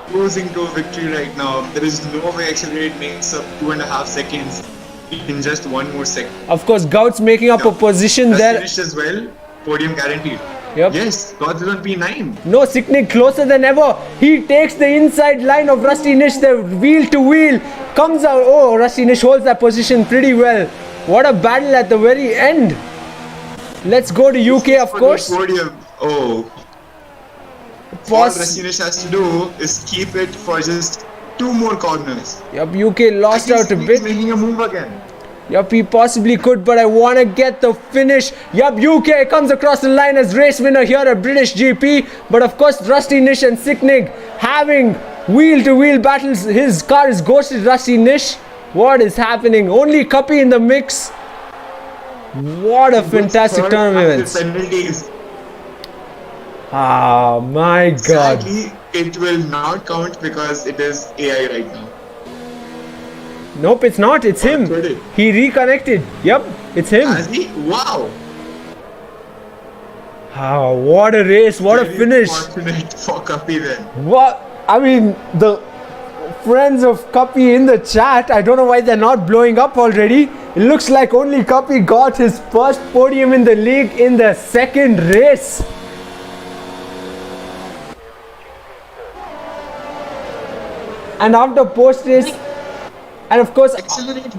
Closing to a victory right now. There is no way Accelerate makes up 2.5 seconds in just 1 more second. Of course, Gouts making up a position there. Finished as well. Podium guaranteed. Yep. Yes, Gouts is on P9. No, Sicknig closer than ever. He takes the inside line of Rusty Nish, the wheel to wheel. Comes out. Oh, Rusty Nish holds that position pretty well. What a battle at the very end. Let's go to UK, of course. Podium. Oh. All Rusty Nish has to do is keep it for just 2 more corners. Yep, UK lost out a bit. Making a move again. Yep, he possibly could, but I want to get the finish. Yep, UK comes across the line as race winner here at British GP. But of course, Rusty Nish and Sicknig having Wheel to wheel battles. His car is ghosted Rusty Nish. What is happening? Only Cuppy in the mix. What a fantastic turn of events. Penalties. Ah, my God. Sadly, it will not count because it is AI right now. Nope, it's not. It's him. He reconnected. Yep, it's him. Has he? Wow. Ah, what a race. What a finish. Fortunate for Cuppy then. What? I mean, the friends of Cuppy in the chat, I don't know why they're not blowing up already. It looks like only Cuppy got his first podium in the league in the second race. And after post race, and of course, Accelerate.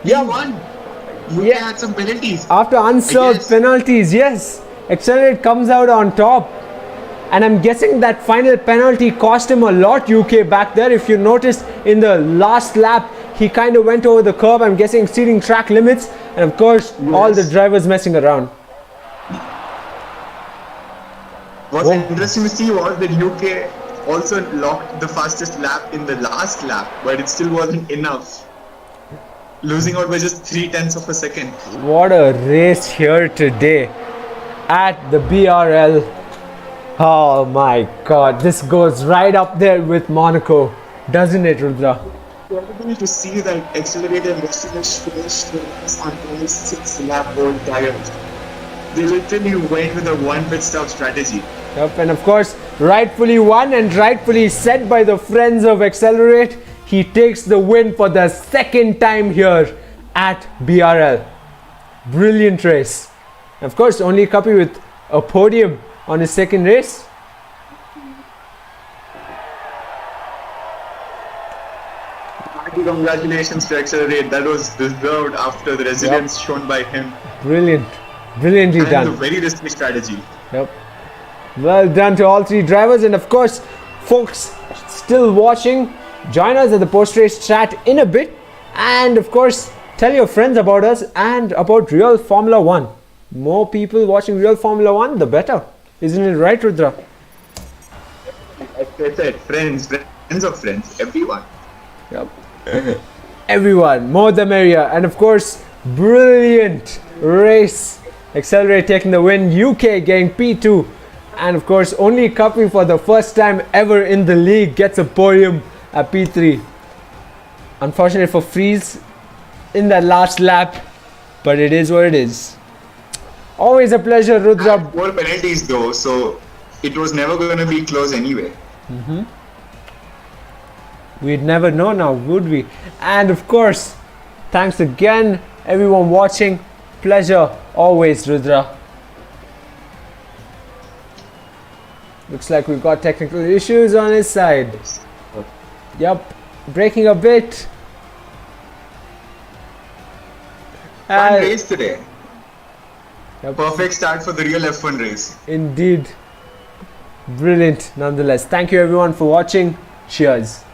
Yeah. He won. You had some penalties. after unserved penalties, yes, Accelerate comes out on top. And I'm guessing that final penalty cost him a lot, UK, back there. If you noticed in the last lap, he kind of went over the curb, I'm guessing exceeding track limits. And of course, all the drivers messing around. What's interesting to see was that UK also locked the fastest lap in the last lap, but it still wasn't enough. Losing out by just 0.3 of a second. What a race here today at the BRL. Oh my God, this goes right up there with Monaco, doesn't it, Rudra? Probably to see that Accelerator Mercedes finished the race on 26 lap old tires. They literally went with a one pit stop strategy. Yep, and of course, rightfully won and rightfully said by the friends of Accelerate. He takes the win for the second time here at BRL. Brilliant race. Of course, only Cuppy with a podium on his second race. Congratulations to Accelerate. That was deserved after the resilience shown by him. Brilliant. Brilliantly And done. a very risky strategy. Yep. Well done to all three drivers. And of course, folks still watching, join us at the post-race chat in a bit. And of course, tell your friends about us and about Real Formula 1. More people watching Real Formula 1, the better. Isn't it right, Rudra? Like I said, friends of friends, everyone. Yep. Everyone, more the merrier. And of course, brilliant race. Accelerate taking the win. UK getting P2. And of course, only Cuppy for the first time ever in the league gets a podium at P3. Unfortunate for Freeze in that last lap, but it is what it is. Always a pleasure, Rudra. More penalties though, so it was never going to be close anyway. We'd never know now, would we? And of course, thanks again, everyone watching. Pleasure always, Rudra. Looks like we've got technical issues on his side. Yep, breaking a bit. Fun race today. Yep. Perfect start for the real F1 race. Indeed. Brilliant nonetheless. Thank you everyone for watching. Cheers.